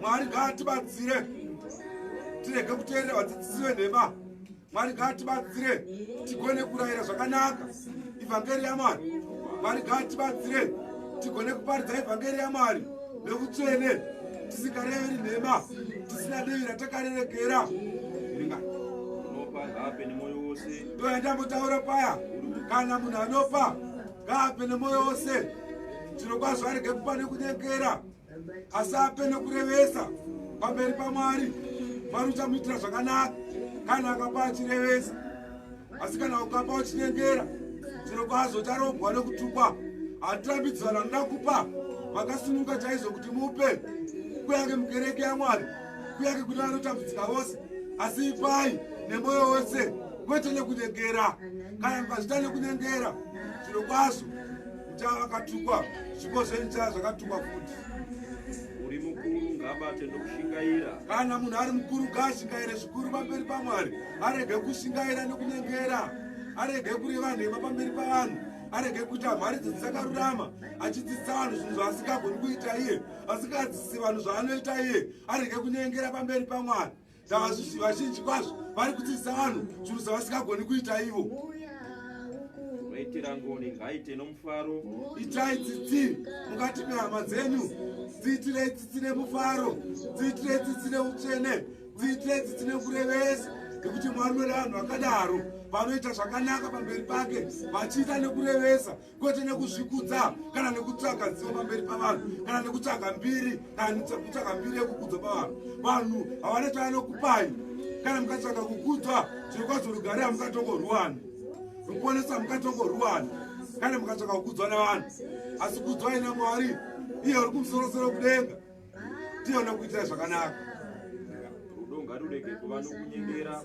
Mwari ngaatibatsire tirege kuteerera vadzidzisi venhema. Mwari ngaatibatsire tigone kurayira zvakanaka ivhangeri yaMwari. Mwari ngaatibatsire tigone kuparidza ivhangeri yaMwari neutsvene, tisingareveri nhema, tisina devi ratakarerekera. Ndo yandambotaura paya, kana munhu anopa ngaape nemwoyo wose. Zviro kwazvo arege kupa nekunyengera, asi ape nekurevesa pamberi paMwari. Mwari uchamuitira zvakanaka kana akapa achirevesa, asi kana ukapa uchinyengera, zviro kwazvo charobwa nekutukwa. Hatirambidzwa vanoda kupa vakasununga chaizvo kuti mupe, kunyange mukereke yaMwari, kunyange kuti vanotambudzika vose, asi ipai nemwoyo wose, kwete nekunyengera. Kana mukazviita nekunyengera, zviro kwazvo muchava vakatukwa, zvipo zvenyu chava zvakatukwa futi. Uri mukuru ngabate nokushingaira. Kana munhu ari mukuru ngaashingaire zvikuru pamberi paMwari, arege kushingaira nekunyengera, arege kureva nhema pamberi pavanhu, arege kuita mhari dzakarurama, achidzidzisa vanhu zvinhu zvaasingagoni kuita iye, asingadzidzisi vanhu zvaanoita iye, arege kunyengera pamberi paMwari. Vazhinji kwazvo vari kudzidzisa vanhu zvinhu zvavasingagoni kuita ivo. Maitira ngoni ngaite nomufaro. Itai tsitsi mukati mehama dzenyu, dziitirei tsitsi nemufaro, dziitirei tsitsi neutsvene, dziitirei tsitsi nekurevesa, nekuti Mwari unoda vanhu vakadaro vanoita zvakanaka pamberi pake, vachiita nekurevesa, kwete nekuzvikudza kana nekutsvaga zivo pamberi pavanhu, kana nekutsvaga mbiri, kana nekutsvaga mbiri yekukudzwa pavanhu. Vanhu havana chavanokupai. Kana mukatsvaga kukudzwa, zvirokwazvo rugare hamukatongorwani, ruponesa mukatongorwani kana mukatsvaga kukudzwa navanhu. Asi kudzwai naMwari, iye uri kumusoro-soro kudenga, ndiye unokuitira zvakanaka. Rudo ngarurege kuva nokunyengera.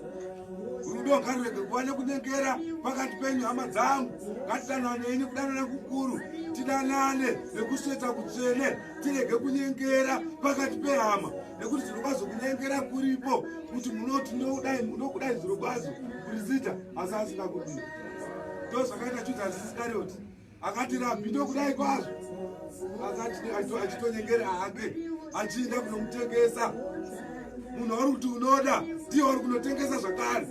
Rudo ngarurege kuva nokunyengera pakati penyu, hama dzangu. Ngatidananei kudanana kukuru, tidanane nekusveta kutsvene, tirege kunyengera pakati pehama, nekuti zvirokwazvo kunyengera kuripo, kuti munoti ndokudai zvirokwazvo kurizita asi asingakudii. Ndozvakaita Judhasi Iskarioti, akati Rabhi ndokudai kwazvo, akati achitonyengera hake, achienda kunomutengesa. Munhu ari kuti unoda ndiye ari kunotengesa zvakare.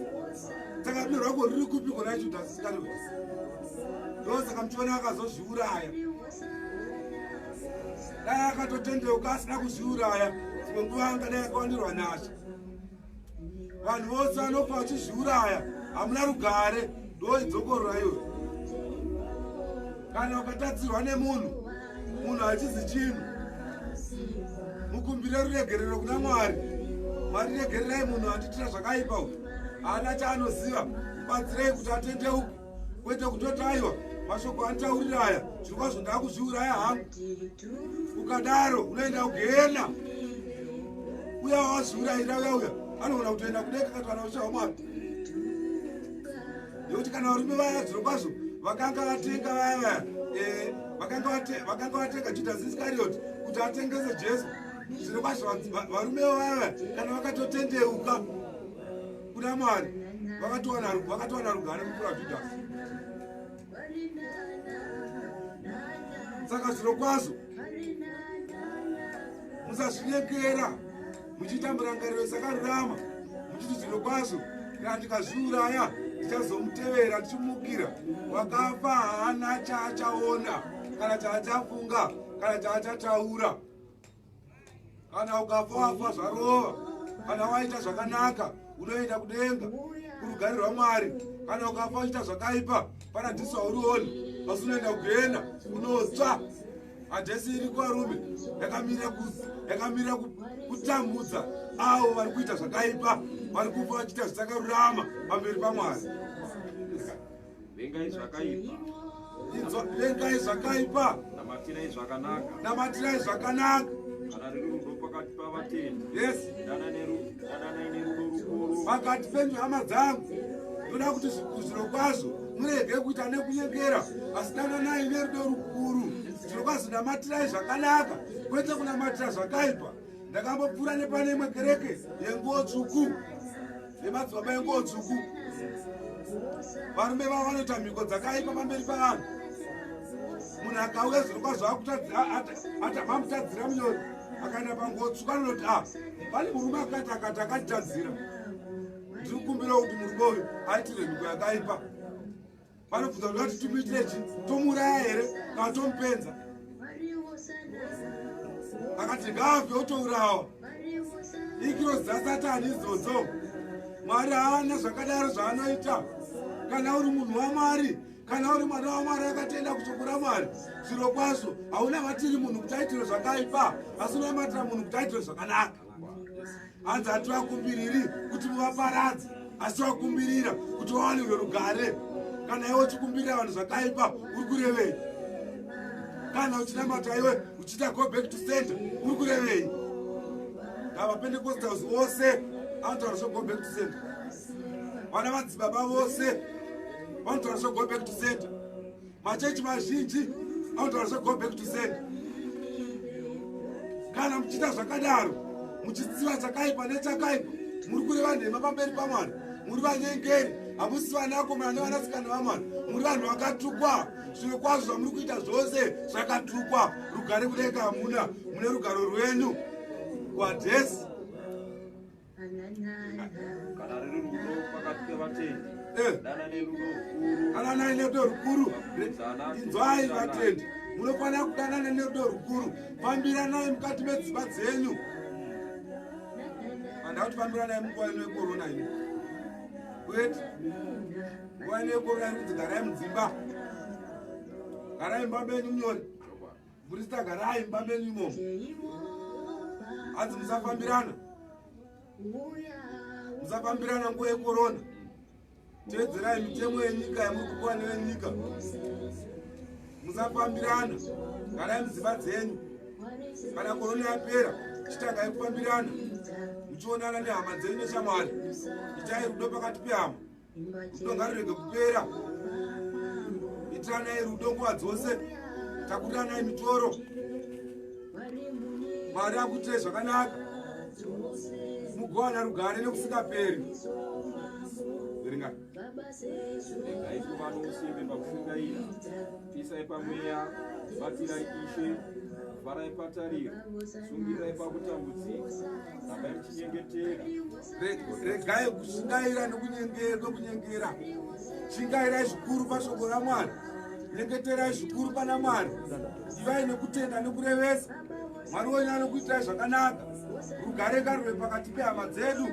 Saka rudo rwako ruri kupi kuna Judhasi Iskarioti? Ndosaka muchiona akazozviuraya. Dai akatotendeuka asina kuzviuraya, dzimwe nguva angadai akawandirwa nyasha. Vanhu vose vanofa vachizviuraya, hamuna rugare, ndoidzokorora iwe. Kana ukatadzirwa nemunhu, munhu hachizi chinhu, mukumbire ruregerero kuna Mwari. Mwari, regererai munhu anditira zvakaipa uyu, haana chaanoziva, mubatsirei kuti atendeuke, kwete kutotaiwa mashoko anditauriraya, zvirokwazvo ndakuzviuraya hangu. Ukadaro unoenda kugehena. Uya wazviurayira uya anogona kutoenda kudenga kana kana ushawa Mwari. Nekuti kana varume vaya zvirokwazvo vakanga vatenga vaya vakanga vatenga Judhasi Iskarioti kuti atengese Jesu, zvirokwazvo varume vaya kana vakatotendeuka kuna Mwari, vakatowana rugare mukura Judhasi. Saka zvirokwazvo musazvinyengera muchiita murangariro sakarurama, muchiti zvirokwazvo kana ndikazviuraya ndichazomutevera ndichimukira. Wakafa haana chaachaona kana chaachafunga kana chaachataura. Kana ukafa wafa zvarova. Kana waita zvakanaka unoenda kudenga kurugare rwaMwari. Kana ukafa uchiita zvakaipa paradhiso haurioni, asi unoenda kugehena unotsva. Adhesi iri kuvarume yakamira kutambudza avo vari kuita zvakaipa, vari kufa vachiita zvisakarurama pamberi paMwari. Vengai zvakaipa. Vengai zvakaipa. Namatirai zvakanaka. Kana riri rudo pakati pavatendi. Yes. Dananai nerudo rukuru. Pakati penyu hama dzangu, ndoda kuti zvirokwazvo murege kuita nekunyengera, asi dananai nerudo rukuru. Zvirokwazvo namatirai zvakanaka, kwete kunamatira zvakaipa. Ndakambopfuura nepane imwe kereke yenguo tsvuku, yemadzibaba yenguo tsvuku. Varume vavo vanoita mhiko dzakaipa pamberi pavanhu. Munhu akauya zvirokwazvo vamutadzira munyori, akaenda panguo tsvuku anoti pane murume akati akatitadzira. Ndiri kukumbira kuti murume uyu aitire mhiko yakaipa. Vanobvunza kuti timuitire chi? Tomuuraya here kana tomupenza? Akati ngaafe otourawa. Ikiro dzaSatani idzodzo. Mwari haana zvakadaro zvaanoita. Kana uri munhu waMwari, kana uri mwana waMwari akatenda kushoko raMwari, zvirokwazvo haunamatiri munhu kuti aitire zvakaipa, asi unamatira munhu kuti aitire zvakanaka. Hanzi hativakumbiriri kuti muvaparadze, asi vakumbirira kuti vawanirwe rugare. Kana iwe uchikumbirira vanhu zvakaipa, uri kurevei? Kana uchinamata iwe uchiita go back to center, uri kurevei? NgavaPentecostals vose vanotaura zvo go back to center. Vana madzibaba vose vanotaura zvo go back to center. Machechi mazhinji vanotaura zvo go back to center. Kana muchiita zvakadaro, muchitsiva chakaipa nechakaipa, muri kureva nhema pamberi paMwari, muri vanyengeri, hamusi vanakomana nevanasikana vaMwari, muri vanhu vakatukwa. Zvirokwazvo zvamuri kuita zvose zvakatukwa. Rugare kudenga hamuna, mune rugaro rwenyu kuadhesi. Kana riri rudo pakati pevatendi, dananai nerudo rukuru. Inzwai vatendi, munofanira kudanana nerudo rukuru. Fambiranai mukati medzimba dzenyu. Handauti fambiranai munguva ino yekorona ino. kwete nguva nekorona kuti garai mudzimba, garai imba menyu munyori, muprista garai imba menyu imomo. Hadzi musafambirana, musafambirana nguva yekorona. Teedzerai mitemo yenyika yamuri kupiwa nevenyika. Musafambirana, garai mudzimba dzenyu. Kana korona yapera, chitagai kufambirana, muchionana nehama dzenyu neshamwari. Itai rudo pakati pehama, rudo ngarirege kupera. Itiranai rudo nguva dzose, takuriranai mitoro. Mwari akuitai zvakanaka, mugowana rugare nekusingaperi. Verengai. Regai kuva nousimbe pakushingaira, pisai pamweya, batsirai Ishe, varai patariro, sungirai pakutambudzika, rambai muchinyengetera. Regai kushingaira nokunyengera. Shingairai zvikuru pashoko raMwari, nyengeterai zvikuru pana Mwari. Ivai nekutenda nekurevesa. Mwari wenyu anokuitai zvakanaka. Rugare ngaruve pakati pehama dzedu.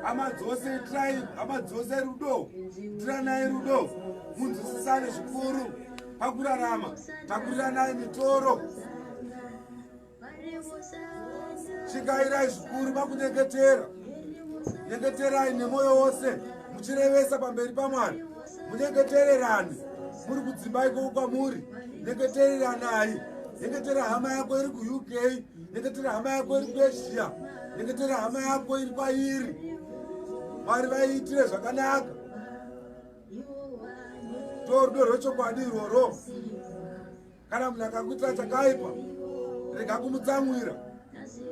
Hama dzose itirai, hama dzose rudo. Itiranai rudo, munzwisisane zvikuru pakurarama. Takuriranai mitoro. Shingairai zvikuru pakunyengetera. Nyengeterai nemoyo wose, muchirevesa pamberi paMwari. Munyengetererane, muri kudzimba ikoko kwamuri. Nyengetereranai. Nyengetera hama yako iri kuUK, nyengetera hama yako iri kuAsia, nyengetera hama yako iri pairi. Mwari vaiitire zvakanaka. Rudo rwechokwadi irworwo. Kana munhu akakuitira chakaipa, rega kumutsamwira,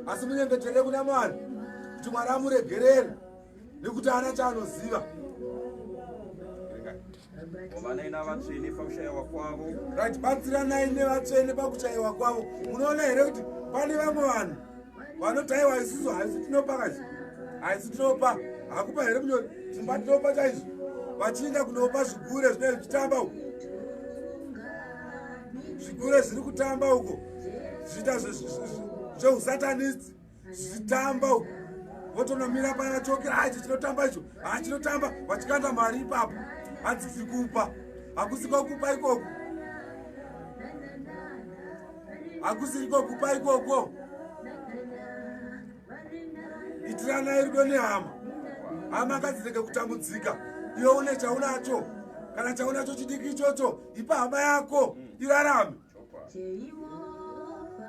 asi munyengetere kuna Mwari kuti Mwari amuregerere, nekuti ana chaanoziva. Ovanai navatsvene pakushayiwa kwavo. Batsiranai nevatsvene pakushayiwa kwavo. Munoona here kuti pane vamwe vanhu vanotayiwa isusu haisi tinopa kazi, haisi tinopa. Hakupa here munyori, timba tinopa chaizvo. Vachiinda kunopa zvigure zvinenge zvichitamba uko, zvigure zviri kutamba uko, zviita zveusatanisti zvichitamba uko. Votonomira paya vachokera, ichi chinotamba icho, chinotamba, vachikanda mari ipapo. Hadzisi kupa, hakusiko kupa ikoko, hakusiko kupa ikoko. Itiranai rudo nehama. Hama akadzirege kutambudzika. Iwe une chaunacho, kana chaunacho chidiki ichocho, ipa hama yako irarame.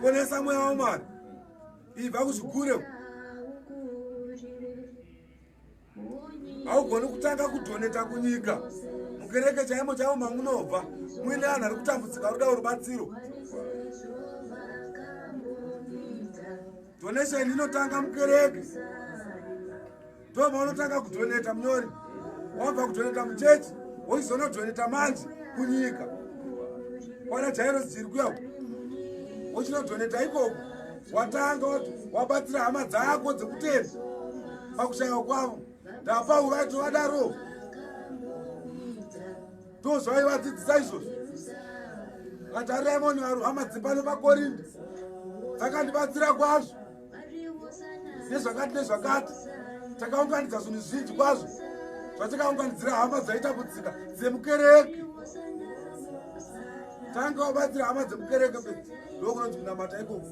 Ponesa mweya waMwari, ibva kuzvigure. Haugoni kutanga kudhoneta kunyika. Mukereke chaimo chavo mamunobva, muine vanhu vari kutambudzika ruda rubatsiro. Donation inotanga mukereke. Ndo maunotanga kudhoneta munyori. Wabva kudhoneta muchechi, wochizonodhoneta manje kunyika. Wana jairo ziri kuya. Wochinodhoneta ikoko. Watanga wabatsira hama dzako dzekutenda pakushayiwa kwavo. Ndapauro aiti vadaro. Ndozvaivadzidzisa izvozvo. Katarirai moni hama dzimba nevaKorinde dzakandibatsira kwazvo. Nezvakati nezvakati. Takaunganidza zvinhu zvinji kwazvo. Zvatakaunganidzira hama dzaitambudzika dzemukereke. Tanga wabatsira hama dzemukereke bedzi. Ndokunonzi kunamata ikoko.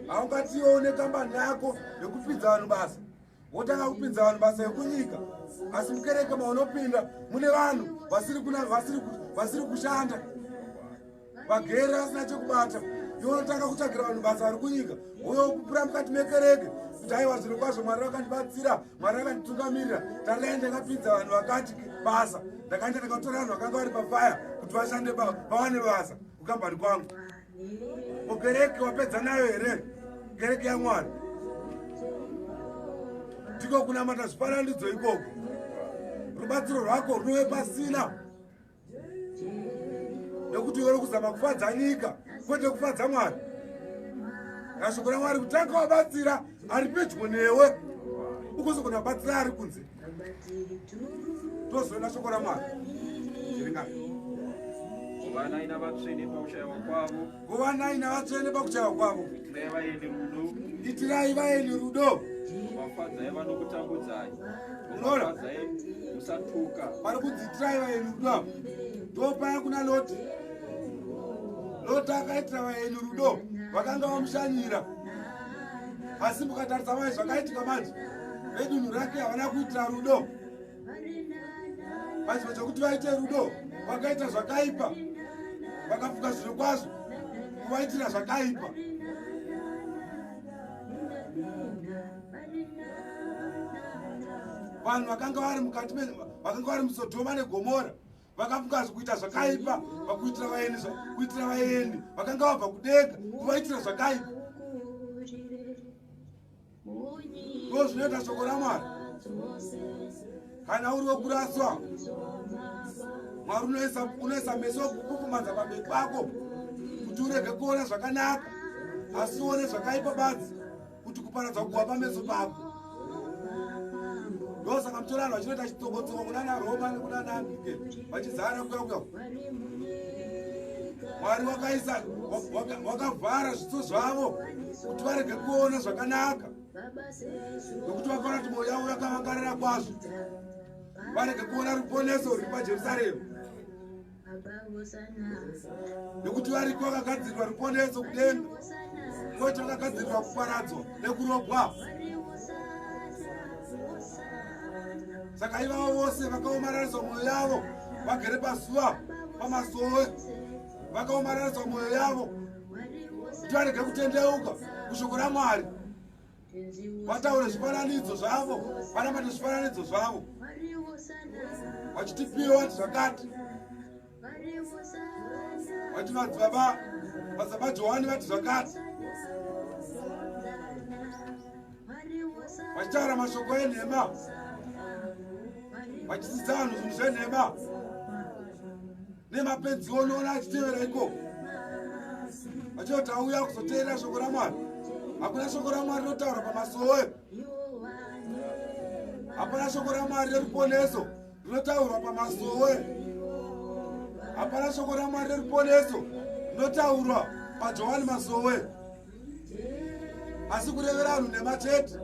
Haungatione kambani yako yekupinza vanhu basa. Wotanga kupinza vanhu basa yekunyika. Asi mukereke maunopinda mune vanhu vasiri kushanda. Vagere vasina chekubata. Iwe unotanga kutsvagira vanhu basa vari kunyika. Uye kupura mukati mekereke. Kuti aiwa zviro kwazvo Mwari vakandibatsira, Mwari vakanditungamirira. Tarirai ndakapinza vanhu vakati basa. Ndakaenda ndakatora vanhu vakanga vari pafaya kuti vashande pawane basa kukambani kwangu. Mukereke wapedza nayo here? Kereke yaMwari. Ndiko kunamata zvifananidzo ikoko. Rubatsiro rwako runove pasina. Nekuti uri kuzama kufadza nyika, kwete kufadza Mwari. Shoko raMwari kutanga wabatsira ari pedyo newe, ukuzogona kubatsira ari kunze. Tozoona shoko raMwari. Kuvanai navatsvene pakushayiwa kwavo. Kuvanai navatsvene pakushayiwa kwavo. Itirai vaeni rudo. Itirai vaeni rudo. Vafadzai vanokutambudzai. unoona vari kudziitira vaeni rudo ndopaya kuna Loti. Loti akaitira vaeni rudo vakanga vamushanyira, asi mukatarisa mai zvakaitika manje vedunhu rake havana kuitira rudo. Pachinhu chokuti vaite rudo vakaita zvakaipa, vakafuka zviro kwazvo kuvaitira zvakaipa. Vanhu vakanga vari mukati vakanga vari muSodhoma neGomora vakafuka kuita zvakaipa pakuitira vaeni vakanga vabva kudenga kuvaitira zvakaipa. Ndo zvinoita shoko raMwari. Kana uri wekuraswa, Mwari unoisa meso kukufumadza pamberi pako kuti urege kuona zvakanaka asi uone zvakaipa badzi, kuti kuparadza kuwa pameso pako. Ndosaka mutorano vachinoita chitsongotsongo kunana Roma nekunana Anglikeni vachizara kuya. Mwari wakavhara zviso zvavo kuti varege kuona zvakanaka, nokuti vakaona kuti mwoyo yavo yakavangarira kwazvo, varege kuona ruponeso ruri paJerusarema, nekuti variko vakagadzirirwa ruponeso kudenga, noti vakagadzirirwa kuparadzwa nekurobwa. Saka ivavo vose vakaomarariswa mwoyo yavo, vagere pazuva pamasowe, vakaomarariswa mwoyo yavo kuti varege kutendeuka kushoko raMwari. Vataure zvifananidzo zvavo, vanamate zvifananidzo zvavo, vachitipiwa vati zvakati, vati madzibaba Johani vati zvakati, vachitaura mashoko enhema, vachidzidza vanhu zvinhu zvenhema nemapenzi onoona achitevera ikoko, vachoti auya kuzoteerera shoko raMwari. Hakuna shoko raMwari rinotaura pamasowe, hapana shoko raMwari reruponeso rinotaurwa pamasowe, hapana shoko raMwari reruponeso rinotaurwa paJohani masowe, asi kurevera vanhu nhema chete.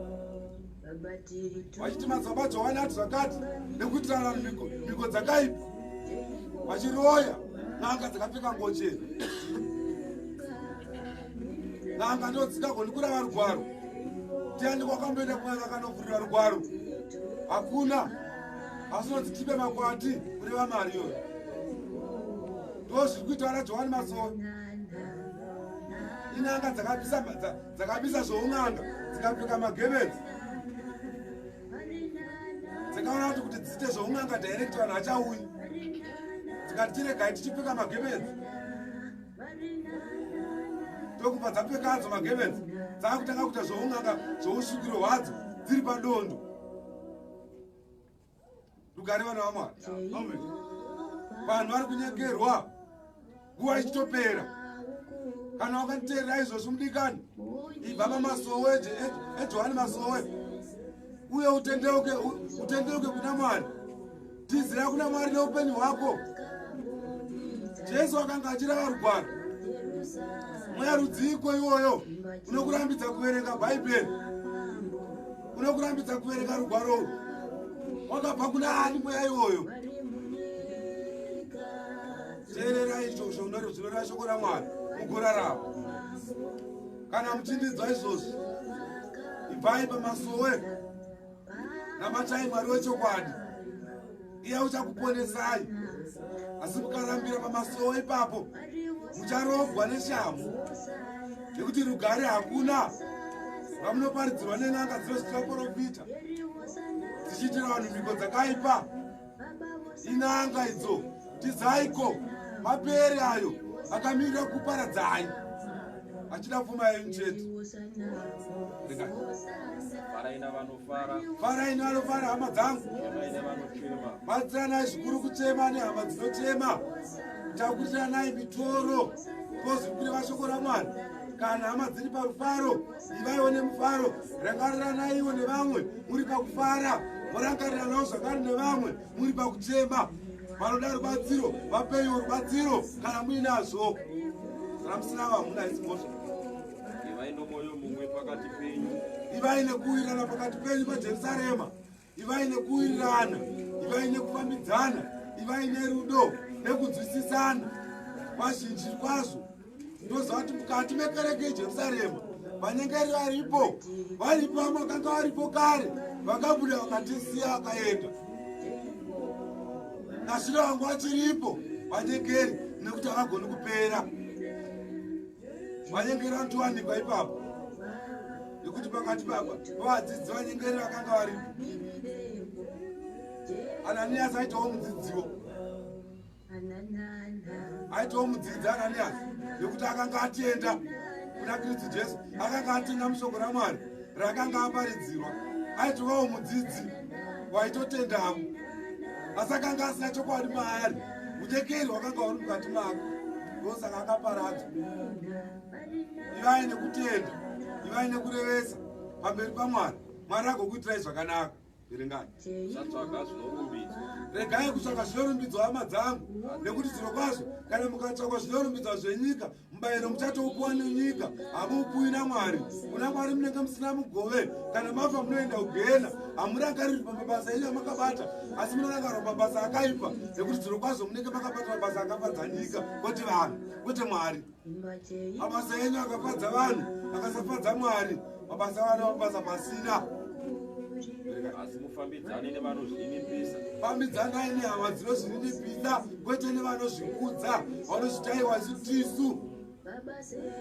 Vachiti madzibaba Johani ati zvakati, nekuitira vanhu mhiko dzakaipa, vachiroya n'anga dzakapfeka nguo chena. N'anga ndo dzisingagoni kurava rugwaro. Ndiani kwakamboenda kumwe vakanovhurira rugwaro? Hakuna. Asi unodzitipe makwati kureva mari iyoyo. Ndo zviri kuitwa naJohani masowe. In'anga dzakabisa zvoun'anga dzikapfeka magemenzi, dzikaona kuti dziite zvoun'anga direct vanhu vachauyi, dzikati tiregai tichipfeka magemenzi. Ndokubva dzapfeka hadzo magemenzi dzakutanga kuita zvoun'anga zvousvikiro hwadzo dziri padondo. Rugare vana vaMwari. Vanhu vari kunyengerwa, nguva ichitopera. Kana wakatiteerera izvozvo mudikani, ibva pamasowe eJohani masowe uye utendeuke kuna Mwari. Tizira kuna Mwari neupenyu hwako. Jesu akanga achirava rugwaro. Mweya rudziko iwoyo unokurambidza kuverenga Bhaibheri, unokurambidza kuverenga rugwaro. Wakabva kuna ani mweya iwoyo? Teerera izvozvo zvinoreva shoko raMwari mugorarama. Kana muchindidzwa izvozvi, ibvai pamasowe, nabatai Mwari wechokwadi, iye uchakuponesai. Asi mukarambira pamasowe ipapo, mucharogwa neshamhu, nekuti rugare hakuna. Vamunoparidzirwa nen'anga dzinosvika profita dzichiitira vanhu mhiko dzakaipa. In'anga idzo tizaiko, mapere ayo akamirira kuparadzai, achida pfuma yenyu chete. Farai nevanofara, hama dzangu, batsiranai zvikuru kuchema nehama dzinochema, takuriranai mitoro pozvi kureva shoko raMwari. Kana hama dziri parufaro, ivaiwo nemufaro. Rangariranaiwo nevamwe muri pakufara, murangariranawo zvakare nevamwe muri pakuchema. Vanoda rubatsiro vapeiwo rubatsiro kana muinazvo. Kana musina vamuna isimozvo, ivai nomwoyo mumwe pakati penyu, ivai nekuwirana pakati penyu paJerusarema, ivai nekuwirirana, ivai nekufambidzana, ivai nerudo nekunzwisisana. Pazhinji kwazvo ndoziva kuti mukati mekereke yejerusarema vanyengeri varipo vamwe vakanga varipo kare vakabuda vakatisiya vakaenda. Nasvino vangu vachiripo vanyengeri nekuti havagoni kupera. Vanyengeri vanotowanikwa ipapo nekuti pakati pavadzidzi vanyengeri vakanga varipo. Ananiasi aitawo mudzidziwo, aitawo mudzidzi Ananiasi nekuti akanga atenda kuna Kristu Jesu, akanga atenda mushoko raMwari rakanga aparidzirwa. Aitovawo mudzidzi waitotendawo, asi akanga asina chokwadi maari. Unyengeri hwakanga huri mukati make, ndosaka akaparadzwa. Ivai nekutenda, ivai nekurevesa pamberi paMwari. Mwari agokuitirai zvakanaka. Verengai. Regai kutsvaka zvinorumbidzwa hama dzangu, nekuti zviro kwazvo kana mukatsvaka zvinorumbidzwa zvenyika, mubayiro muchatoupuwa nenyika, hamuupuwi naMwari. Kuna Mwari munenge musina mugove. Kana mafa munoenda kugehena. Hamurangarirwi pamabasa enyu amakabata, asi munorangarwa pamabasa akaipa, nekuti zviro kwazvo munenge makabata mabasa akafadza nyika, kwete vanhu, kwete Mwari. Mabasa enyu akafadza vanhu, akasafadza Mwari. Mabasa vanhu mabasa pasina. Asi mufambidzane nevanozvinipisa. Fambidzanai nehama dzinozvinipisa, kwete nevanozvikudza, vanozvitaiwa zvitisu.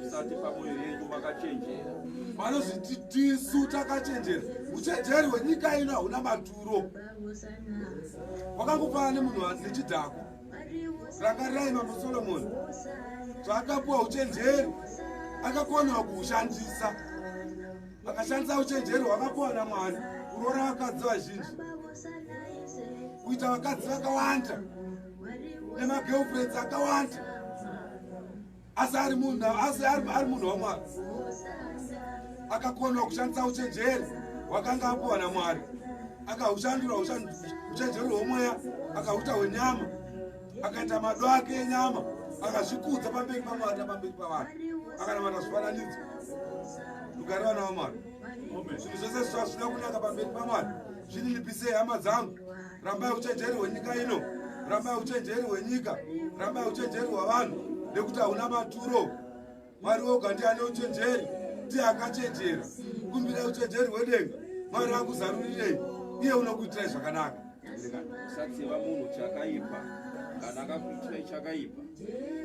Musati pamwoyo yenyu makachenjera. Vanozviti tisu takachenjera. Uchenjeri hwenyika ino hauna maturo. Wakangofanana nemunhu nechidhako. Rangarirai Mambo Solomoni, zvaakapuwa uchenjeri akakona kuhushandisa. Akashandisa uchenjeri hwakapuwa naMwari kuroora vakadzi vazhinji, kuita vakadzi vakawanda nemagirlfriends akawanda, asi ari munhu waMwari. Akakona kushandisa uchenjeri hwakanga apuwa naMwari, akahushandura uchenjeri hwomweya, akahuita hwenyama, akaita mado ake enyama, akazvikudza pamberi paMwari napamberi pavanhu, akanamata zvifananidzo. Rugare vana vaMwari. Zvinhu zvose zvazvina kunaka pamberi paMwari. Zvininipisei hama dzangu. Rambai uchenjeri hwenyika ino, rambai uchenjeri hwenyika, rambai uchenjeri hwavanhu, nekuti hauna maturo. Mwari woga ndiye ane uchenjeri, ndiye akachenjera. Kumbirai uchenjeri hwedenga, Mwari akuzarurirei, iye unokuitirai zvakanaka. Musatsiva munhu chakaipa, kana akakuitirai chakaipa.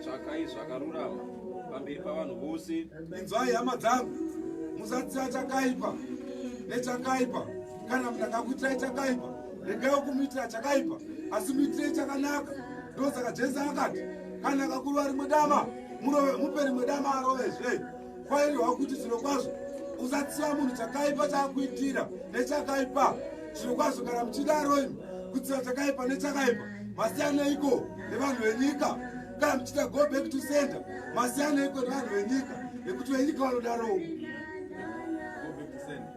Tsvakai zvakarurama pamberi pavanhu vose. Inzwai hama dzangu, musatsiva chakaipa nechakaipa. Kana munhu akakuitirai chakaipa, regai kumuitira chakaipa, asi muitirei chakanaka. Ndosaka Jesu akati, kana akakurova rimwe dama, mupe rimwe dama arovezve. Kwairwa kuti zviro kwazvo usatsiva munhu chakaipa chaakuitira nechakaipa. Zviro kwazvo kana muchidaro imi, kutsiva chakaipa nechakaipa, masiyaneiko nevanhu venyika? Kana muchida go back to center, masiyaneiko nevanhu venyika? Nekuti venyika vanodarowo,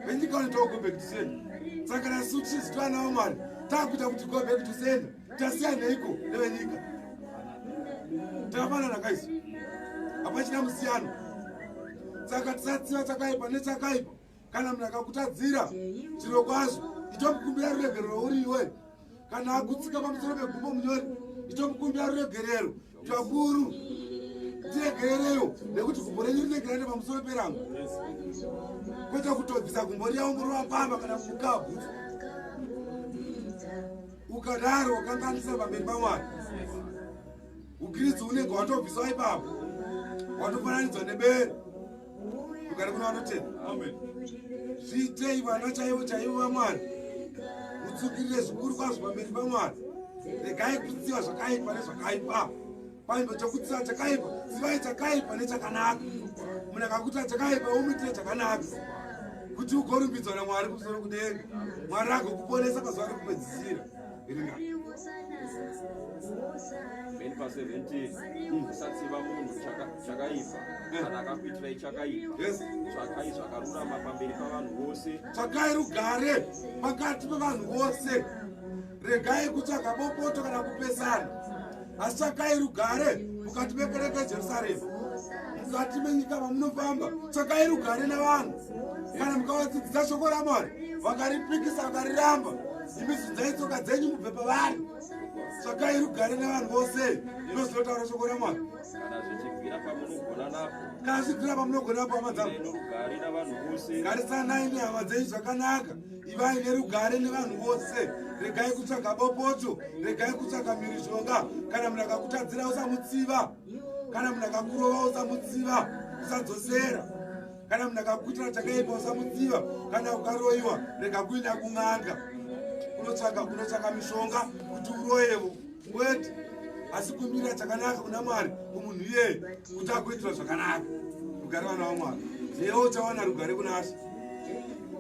venyika vanoitawo go back to center. Saka nasu tichizitwa vana vaMwari taakuita kuti go back to center, tasiyaneiko nevenyika? Takafanana kaizvo, hapachina musiyano. Saka tisatsiva chakaipa nechakaipa. Kana munhu akakutadzira, zviro kwazvo itomukumbira ruregerero uriwe. Kana akutsika pamusoro pegumbo munyori, itomukumbira ruregerero. Twakuru tiregerereyo, nekuti gumbo renyu rinenge raenda pamusoro perangu, kwete kutobvisa gumbo riya ungorova pamba kana mukabvu. Ukadaro wakanganisa pamberi paMwari, ukristu unenge watobviswa ipapo, watofananidzwa nebere. Rugare kuna vanotenda. Zviitei vana chaivo chaivo vaMwari, mutsungirire zvikuru kwazvo pamberi paMwari. Regai kutsiva zvakaipa nezvakaipa. Paimbo chokutsiva chakaipa, tsivai chakaipa nechakanaka. Munhu akakuita chakaipa umuitire chakanaka, kuti ugorumbidzwa naMwari kumusoro kudenga. Mwari agokuponesa pazuva rekupedzisira. Iringa Beni pa 17, musatsiva munhu chakaipa, kana akakuitirai chakaipa. Tsvakai zvakarurama pamberi pavanhu vose. tsvakai rugare pakati pevanhu vose. Regai kutsvaga bopoto kana kupesana, asi tsvakai rugare mukati mekereke yeJerusarema, mukati menyika mamunofamba. Tsvakai rugare navanhu. Kana mukavadzidzisa shoko raMwari, vakaripikisa vakariramba, imisudzai tsoka dzenyu mubve pavari tsvakai rugare nevanhu vose. Ndinozotaura shoko raMwari. kana zvichibvira pamunogona napo Kana zvichibvira pamunogona napo, hama dzangu, rugare navanhu vose, garisanai nehama dzenyu zvakanaka. Ivai nerugare nevanhu vose. Regai kutsvaga bopoto, regai kutsvaga mhirizhonga. Kana munhu akakutadzira usamutsiva, kana munhu akakurova usamutsiva, usadzosera. Kana munhu akakuitira chakaipa usamutsiva. Kana ukaroyiwa rega kuenda kun'anga kunotsvaga mishonga kuti uroyevo, kwete asi kumira chakanaka kuna Mwari kumunhu iyeye kuti agoitira zvakanaka. Rugare vana vaMwari, leo uchawana rugare kuna She.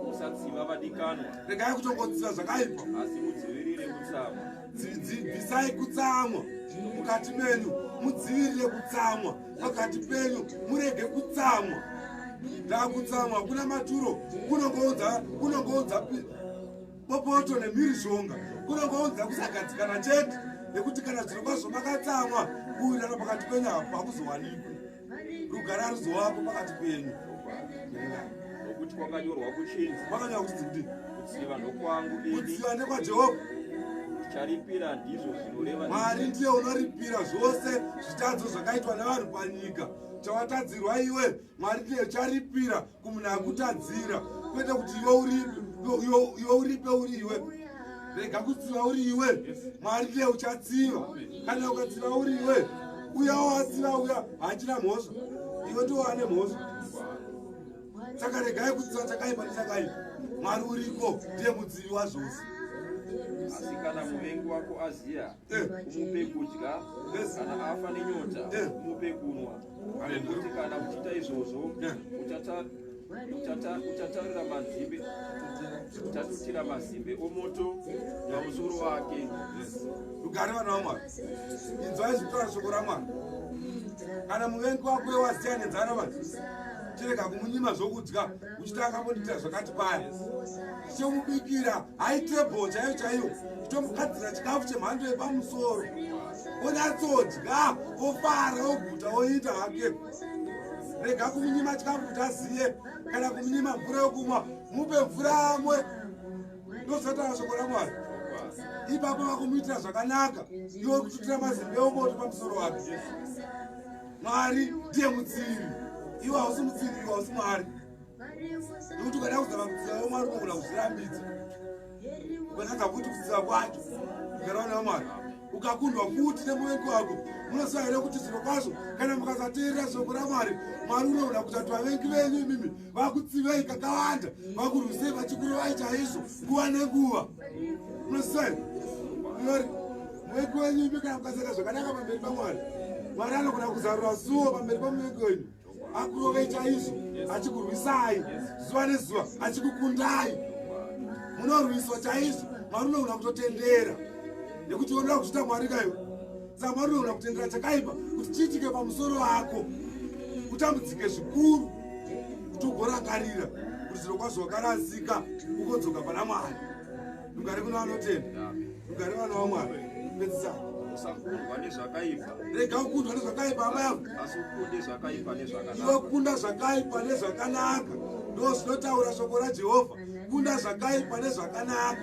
musatsiva vadikanwa, Regai kutongotsiva zvakaipa, asi mudzivirire kutsamwa. bvisai kutsamwa mukati menyu, mudzivirire kutsamwa pakati penyu, murege kutsamwa. Ndakutsamwa kuna maturo kunongoudza bopoto nemhirizhonga, kunongoudza kusagadzikana chete, nekuti kana zviro kwazvo makatsamwa kuwirana pakati penyu hakuzowanikwi. Rugare haruzowapo pakati penyu. Nokuti kwakanyorwa kuchinzi, Kwakanyorwa kuchinzi kuti kutsiva ndokwangu ini, kutsiva ndekwaJehovha. ndicharipira ndizvo zvinoreva Mwari ndiye unoripira zvose zvitadzo zvakaitwa nevanhu panyika. Chawatadzirwa iwe, Mwari ndiye ucharipira kumunhu akutadzira, kwete kuti iwe uripe uri iwe. Rega kutsiva uri iwe, Mwari ndiye uchatsiva. Kana ukatsiva uri iwe, uya watsiva uya hachina mhosva, iwe ndiwo ane mhosva. Saka regai kutsiva chakaipa nechakaipa. Mwari uriko, ndiye mudzivi wazvose. asi kana muvengi wako aziya, umupe kudya, kana afa nenyota, umupe kunwa. Nokuti kana uchita izvozvo, uchatarira mazimbe, uchatutira mazimbe omoto pamusoro wake. Rugare vana vaMwari, inzwai zvitaura shoko raMwari. Kana muvengi wako waziya nenzara vanhu, chirega kumunyima zvokudya uchita akambondiitira zvakati paya. Chomubikira haitebho chaiyo chaiyo, chitomugadzira chikafu chemhando yepamusoro, onyatsodya, ofara, oguta, oita hake. Rega kumunyima chikafu kuti aziye, kana kumunyima mvura yokumwa, mupe mvura amwe. Ndozotaura shoko raMwari. Ipapo vakumuitira zvakanaka, iwe kututira mazimbe omoto pamusoro wake. Mwari ndiye mutsivi, iwe hausi mutsivi, iwe hausi Mwari. Nokuti ukada kuzama kutsiva kwaMwari unogona kuzvirambidza, ukanatsa kuti kutsiva kwacho rugare vana vaMwari. Ukakundwa futi nemuvengi wako, munoziva here kuti zviro kwazvo kana mukasateerera shoko raMwari, Mwari unogona kuti vavengi venyu imimi vakutsivei kakawanda, vakurwisei vachikurovai chaizvo nguva nenguva. Munoziva here muvengi wenyu imi kana mukasaita zvakanaka pamberi paMwari, Mwari anogona kuzarura suo pamberi pamuvengi wenyu, akurovei chaizvo, achikurwisai zuva nezuva, achikukundai. Munorwiswa chaizvo, Mwari unogona kutotendera, nekuti unoda kuchita Mwari kayo. Saka Mwari unogona kutendera chakaipa kuti chiitike pamusoro wako, utambudzike zvikuru, kuti ugorangarira kuti zviro kwazvo wakarasika ugodzoka pana Mwari. Rugare kuno vanotenda, rugare vana vaMwari. Pedzisai, Usakundwa nezvakaipa, rega kukundwa nezvakaipa hama yangu, asi ukunde zvakaipa iwe nezvakanaka. kunda zvakaipa nezvakanaka. Ndo zvinotaura shoko raJehovha, kunda zvakaipa nezvakanaka.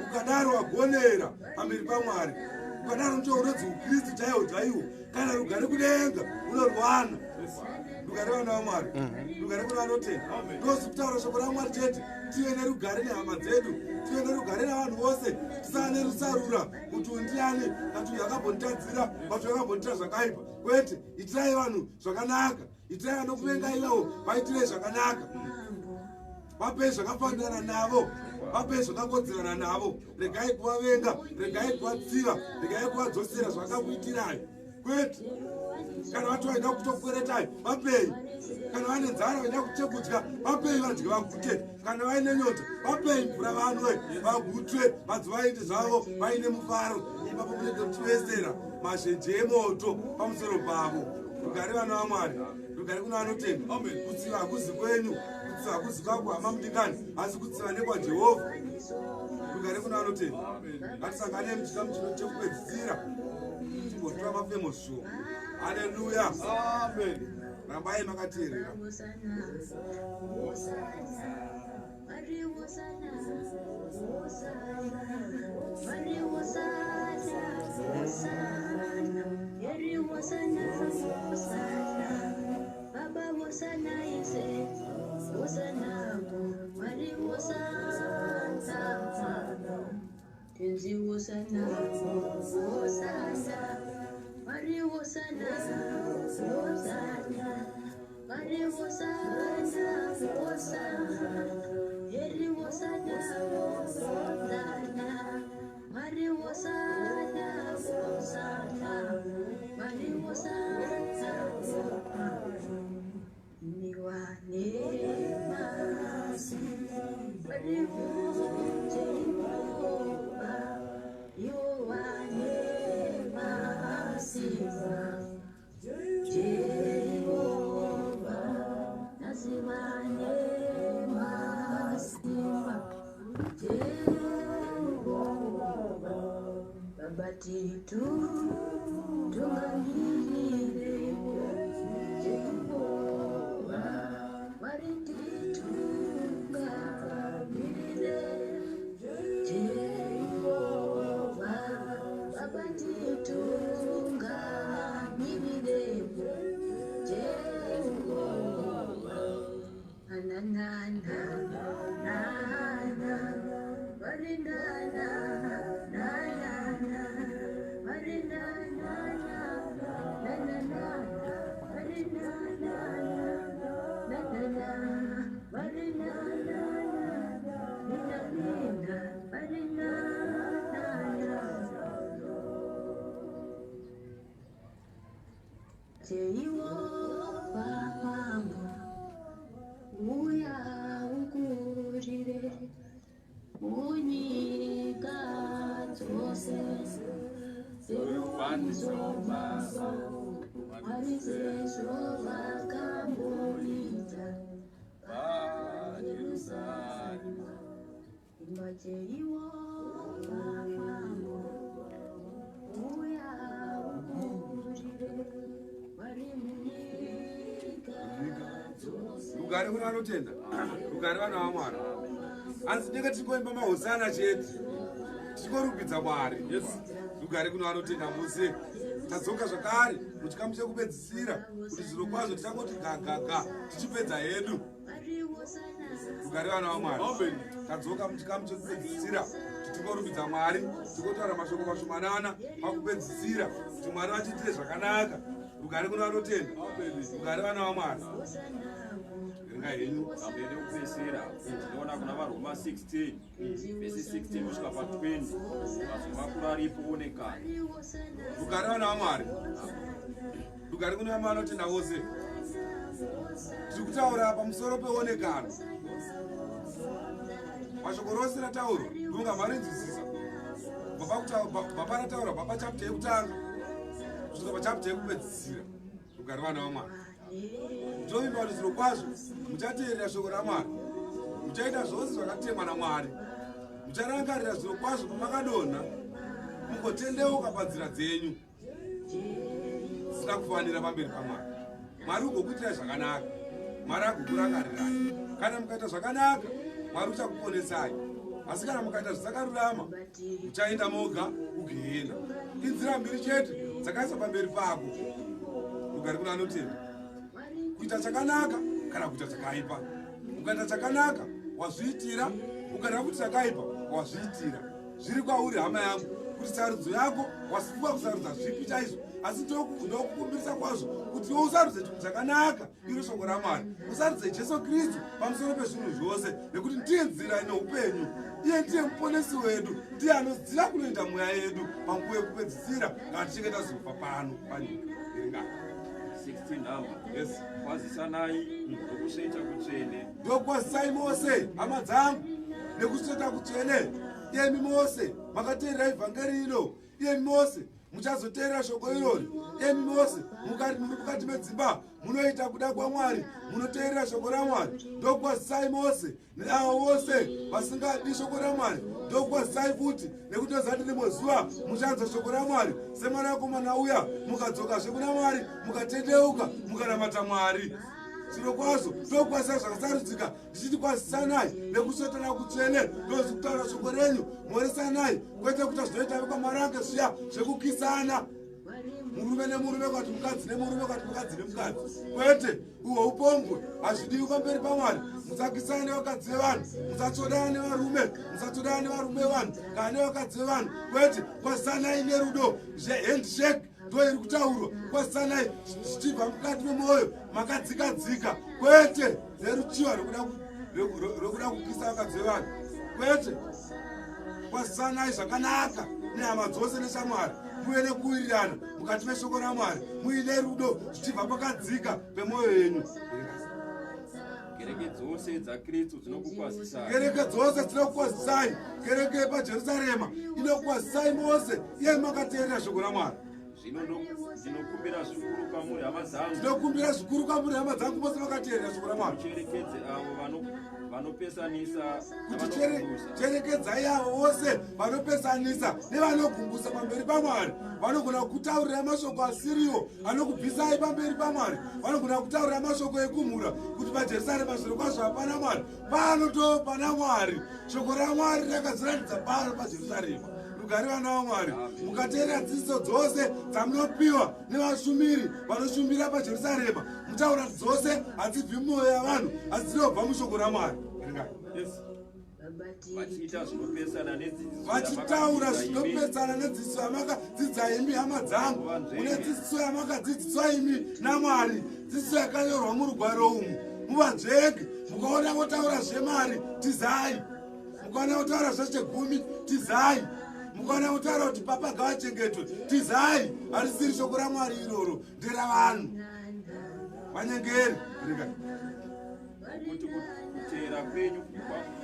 Ukadaro wagonera pamberi paMwari, ukadaro ndicho unodzi uKristu chaiwo chaiwo. Kana rugare kudenga unorwana. Rugare vana vaMwari, rugare kuna vanotenda. Ndozi kutaura shoko raMwari chete, tive nerugare nehama dzedu, tive nerugare navanhu vose, tisava nerusarura kuti undiani kuti uyu akambonditadzira, kuti uyu akambondiita zvakaipa. Kwete, itirai vanhu zvakanaka, itirai vanokuvengai ivawo vaitirei zvakanaka. Vapei zvakafanirana navo, vapei zvakakodzerana navo. Regai kuvavenga, regai kuvatsiva, regai kuvadzosera zvakakuitirai. Kwete, kana vati vaida kutokweretai, vapei. Kana vane nzara vaida kuchekudya, vapei vadye vagute. Kana vaine nyota, vapei mvura vanwe, vagutwe, vadzivaite zvavo, vaine mufaro. Ipapo munenge muchivesera mazhenje emoto pamusoro pavo. Rugare vana vaMwari, rugare kuna vanotenda. Kutsiva hakuzi kwenyu, kutsiva hakuzi kwako hama mudikani, asi kutsiva nekwaJehovha. Rugare kuna vanotenda. Ngatisangane muchikamu chekupedzisira, timbotora mafemo shoma. Haleluya, amen. Rambai makateerera. Rugare kuna vanotenda, rugare vana vaMwari. Asi ndenge tichikoimba mahosana chete, tichikorukidza Mwari. Yes, rugare kuna vanotenda muse. Tadzoka zvakare muchikamu chekupedzisira kuti zviro kwazvo tichangoti gagaga tichipedza hedu. Rugare vana vaMwari. Amen. Tadzoka muchikamu chekupedzisira tichikorukidza Mwari, tichitaura mashoko mashomanana pakupedzisira kuti Mwari vachitire zvakanaka. Rugare kuna vanotenda. Rugare vana vaMwari. Kupedzisira tinoona kuna vaRoma 16 vesi 16 kusvika pa20 makuru aripo onekana. Rugare vana vaMwari. Rugare kuna vanotenda vose. Tiri kutaura pamusoro peonekano. Mashoko rose rataurwa ndonga marinzwisisa. Baba rataura baba chapter yekutanga kusvika pachapter yekupedzisira. Rugare vana vaMwari. Muchovimba kuti zviro kwazvo muchateerera shoko raMwari, muchaita zvose zvakatemwa naMwari, mucharangarira zviro kwazvo pamakadonha, mugotendeuka panzira dzenyu zvisina kufanira pamberi paMwari. Mwari ugokuitirai zvakanaka, Mwari agokurangarirai. Kana mukaita zvakanaka, Mwari uchakuponesai. Asi kana mukaita zvisakarurama, muchaenda moga kugehena. Inzira mbiri chete dzakaisa pamberi pako. Rugare kuna vanotenda. Kuita chakanaka kana kuita chakaipa. Ukaita chakanaka wazviitira, ukaita kuti chakaipa wazviitira. Zviri kwauri hama yangu kuti sarudzo yako wasifuka kusarudza zvipi chaizvo, asi ndokukumbirisa kwazvo kuti usarudze chinhu chakanaka, iro shoko raMwari. Usarudze Jesu Kristu pamusoro pezvinhu zvose, nekuti ndiye nzira ine upenyu. Iye ndiye muponesi wedu, ndiye anoziva kunoenda mweya yedu panguva yekupedzisira kana tichinge tazofa pano panyika. 16 hama. Yes. Kwazisanai nokusveta kutsvene. Ndokwazisai mose hama dzangu nekusveta kutsvene. Iyemi mose makateerera ivhangeri ino. Iyemi mose muchazoteerera shoko irori. Iyemi mose mukati medzimba munoita kuda kwaMwari, munoteerera shoko raMwari. Ndokwazisai mose neavo vose vasingadi shoko raMwari. Ndokwazisai futi nekuti zati rimwe zuva muchanzwa shoko raMwari semwanakomana uya, mukadzokazve kuna Mwari, mukatendeuka, mukanamata Mwari. zviro kwazvo tokwazisa zvakasarudzika ndichiti kwasisanai nekusvetana kutsvene ndozi kutaura shoko renyu mhorisanai kwete kuita zvinoita vekwamaranga zviya zvekukisana murume nemurume kwati mukadzi nemurume kwati mukadzi nemukadzi kwete uhwo upombwe hazvidiwi pamberi paMwari. Musakisana nevakadzi vevanhu, musatsvodana nevarume, musatsvodana nevarume vevanhu kana nevakadzi vevanhu kwete kwasisanai nerudo. Handshake ndo iri kutaurwa. Kwasisanai zvichibva mukati memwoyo makadzikadzika kwete neruchiva rwekuda kukisa vakadzi vevanhu kwete. Kwasisanai zvakanaka nehama dzose neshamwari, muve nekuwirirana mukati meshoko raMwari, muine rudo zvichibva pakadzika pemwoyo yenyu. Kereke dzose dzaKristu dzinokukwazisai. Kereke dzose dzinokukwazisai. Kereke yepaJerusarema inokukwazisai mose iye makateerera shoko raMwari. Zvino ndinokumbira zvikuru kwamuri hama dzangu. Ndinokumbira zvikuru kwamuri hama dzangu mose makateerera shoko raMwari. Mucherekedze avo vanopesanisa kuti cherekedzai avo vose vanopesanisa nevanogumbusa pamberi paMwari. Vanogona kutaurira mashoko asiriwo anokubvisai pamberi paMwari. Vanogona kutaurira mashoko ekumhura kuti paJerusarema zviro kwazvo hapana Mwari. Pano to pana Mwari. Shoko raMwari rakaziratidza pano paJerusarema. Rugare vana vaMwari, mukateerera dzidziso dzose dzamunopiwa nevashumiri vanoshumira paJerusarema, mutaura dzose hadzibvi mumwoyo yavanhu asi dzinobva mushoko raMwari. Vachitaura zvinopesana nedzidziso yamakadzidza imi hama dzangu, mune dzidziso yamakadzidziswa imi naMwari, dzidziso yakanyorwa murugwaro umu. Muvanzvege, mukaona votaura zvemari, tizai. Mukaona votaura zvechegumi, tizai. Mukaona votaura kuti papa ngavachengetwe, tizai. Harisiri shoko raMwari iroro, nderavanhu vanyengeri. Kuti kuteera kwenyu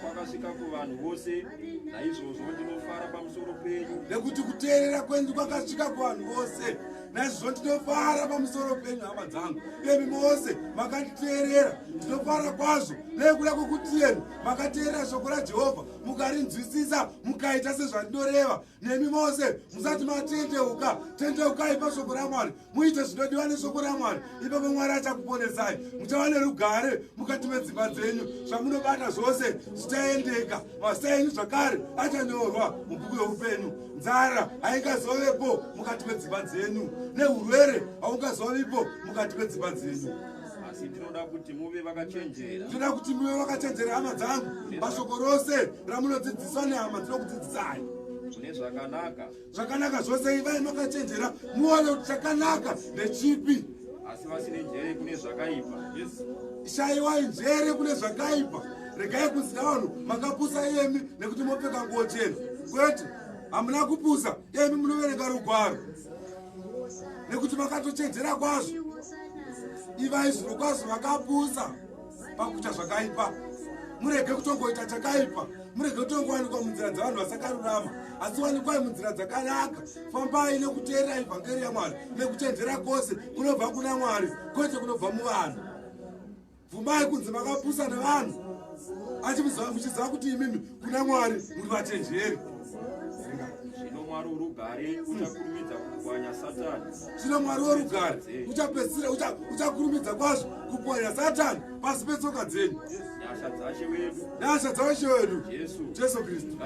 kwakasvika kuvanhu vose, naizvozvo ndinofara pamusoro penyu. Nekuti kuteerera kwenyu kwakasvika kuvanhu vose, naizvozvo ndinofara pamusoro penyu hama dzangu. Imi mose makanditeerera, ndinofara kwazvo nekuda kwokuti imi makateerera shoko raJehovha, mukarinzwisisa, mukaita sezvandinoreva. Nemi mose musati matendeuka, tendeukai pashoko raMwari, muite zvinodiwa neshoko raMwari. Ipapo Mwari achakuponesai, muchava nerugare mukati medzimba dzenyu. Zvamunobata zvose zvichaendeka, mazita enyu zvakare achanyorwa mubhuku youpenyu. Nzara haingazovepo mukati medzimba dzenyu, neurwere haungazovipo mukati medzimba dzenyu. Asi ndinoda kuti muve vakachenjera. Ndinoda kuti muve vakachenjera hama dzangu, pashoko rose ramunodzidziswa nehama dzinokudzidzisai. Kune zvakanaka. Zvakanaka zvose ivai makachenjera, muone kuti chakanaka ndechipi. Asi vasine njere kune zvakaipa. Shayiwai njere kune zvakaipa. Regai kuzita vanhu makapusa iyemi nekuti mopfeka nguo chena. Kwete, hamuna kupusa, iyemi munoverenga rugwaro. Nekuti makatochenjera kwazvo. Ivai zviro kwazvo vakapusa pakuita zvakaipa. Murege kutongoita chakaipa. Murege kutongowanikwa munzira dzavanhu vasakarurama, asi wanikwai munzira dzakanaka. Fambai nekuteerera evhangeri yaMwari, nekuchenjera kwose kunobva kuna Mwari, kwete kunobva muvanhu. Bvumai kunzi makapusa nevanhu, muchiziva kuti imimi kuna Mwari muri vachenjeri. Zvino Mwari worugare uchakurumidza kupwanya Satani. Zvino Mwari worugare uchakurumidza kwazvo kupwanya Satani pasi petsoka dzenyu. Nyasha dzaShe wedu Jesu Kristu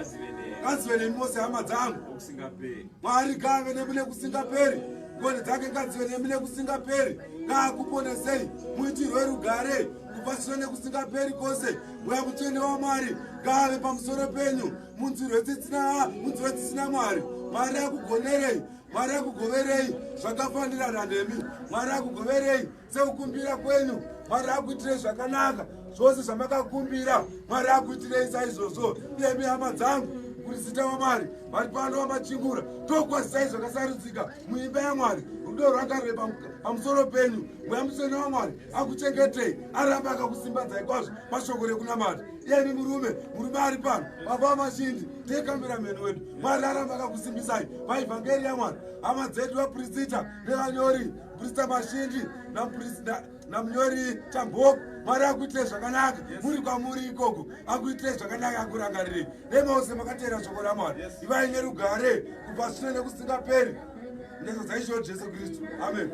ngadzive nemi mose hama dzangu. Mwari ngave nemi nekusingaperi, ngoni dzake ngadzive nemi nekusingaperi. Ngaakuponesei, muitirwe rugare kubva zvino nekusingaperi kwose. Mweya mutsvene waMwari ngave pamusoro penyu, munzwirwe tsitsina Mwari. Mwari akugonerei, Mwari akugoverei zvakafanirana nemi. Mwari akugoverei sekukumbira kwenyu. Mwari akuitirei zvakanaka zvose zvamakakumbira. Mwari akuitirei saizvozvo. Iyemi hama dzangu, kurizita waMwari vari pano vamachingura, tokwazisai zvakasarudzika muimba yaMwari. Rudo rwakarwe pamusoro penyu. Mweya mutsvene waMwari akuchengetei, aramba akakusimbadzai kwazvo pashoko rekunamata. Iyemi murume ari pano, baba vamashindi, ndiye kamerameni wedu. Mwari aramba akakusimbisai paevhangeri yaMwari. Hama dzedu vapristita nevanyori, prista Mashindi namunyori Tamboko, Mwari akuitirei zvakanaka. Muri kwamuri ikoko, akuitirei zvakanaka, akurangarirei. Nemose makateerera shoko raMwari, ivai nerugare kubva zvino nekusingaperi. Ndezvo dzaishowo Jesu Kristu. Amen.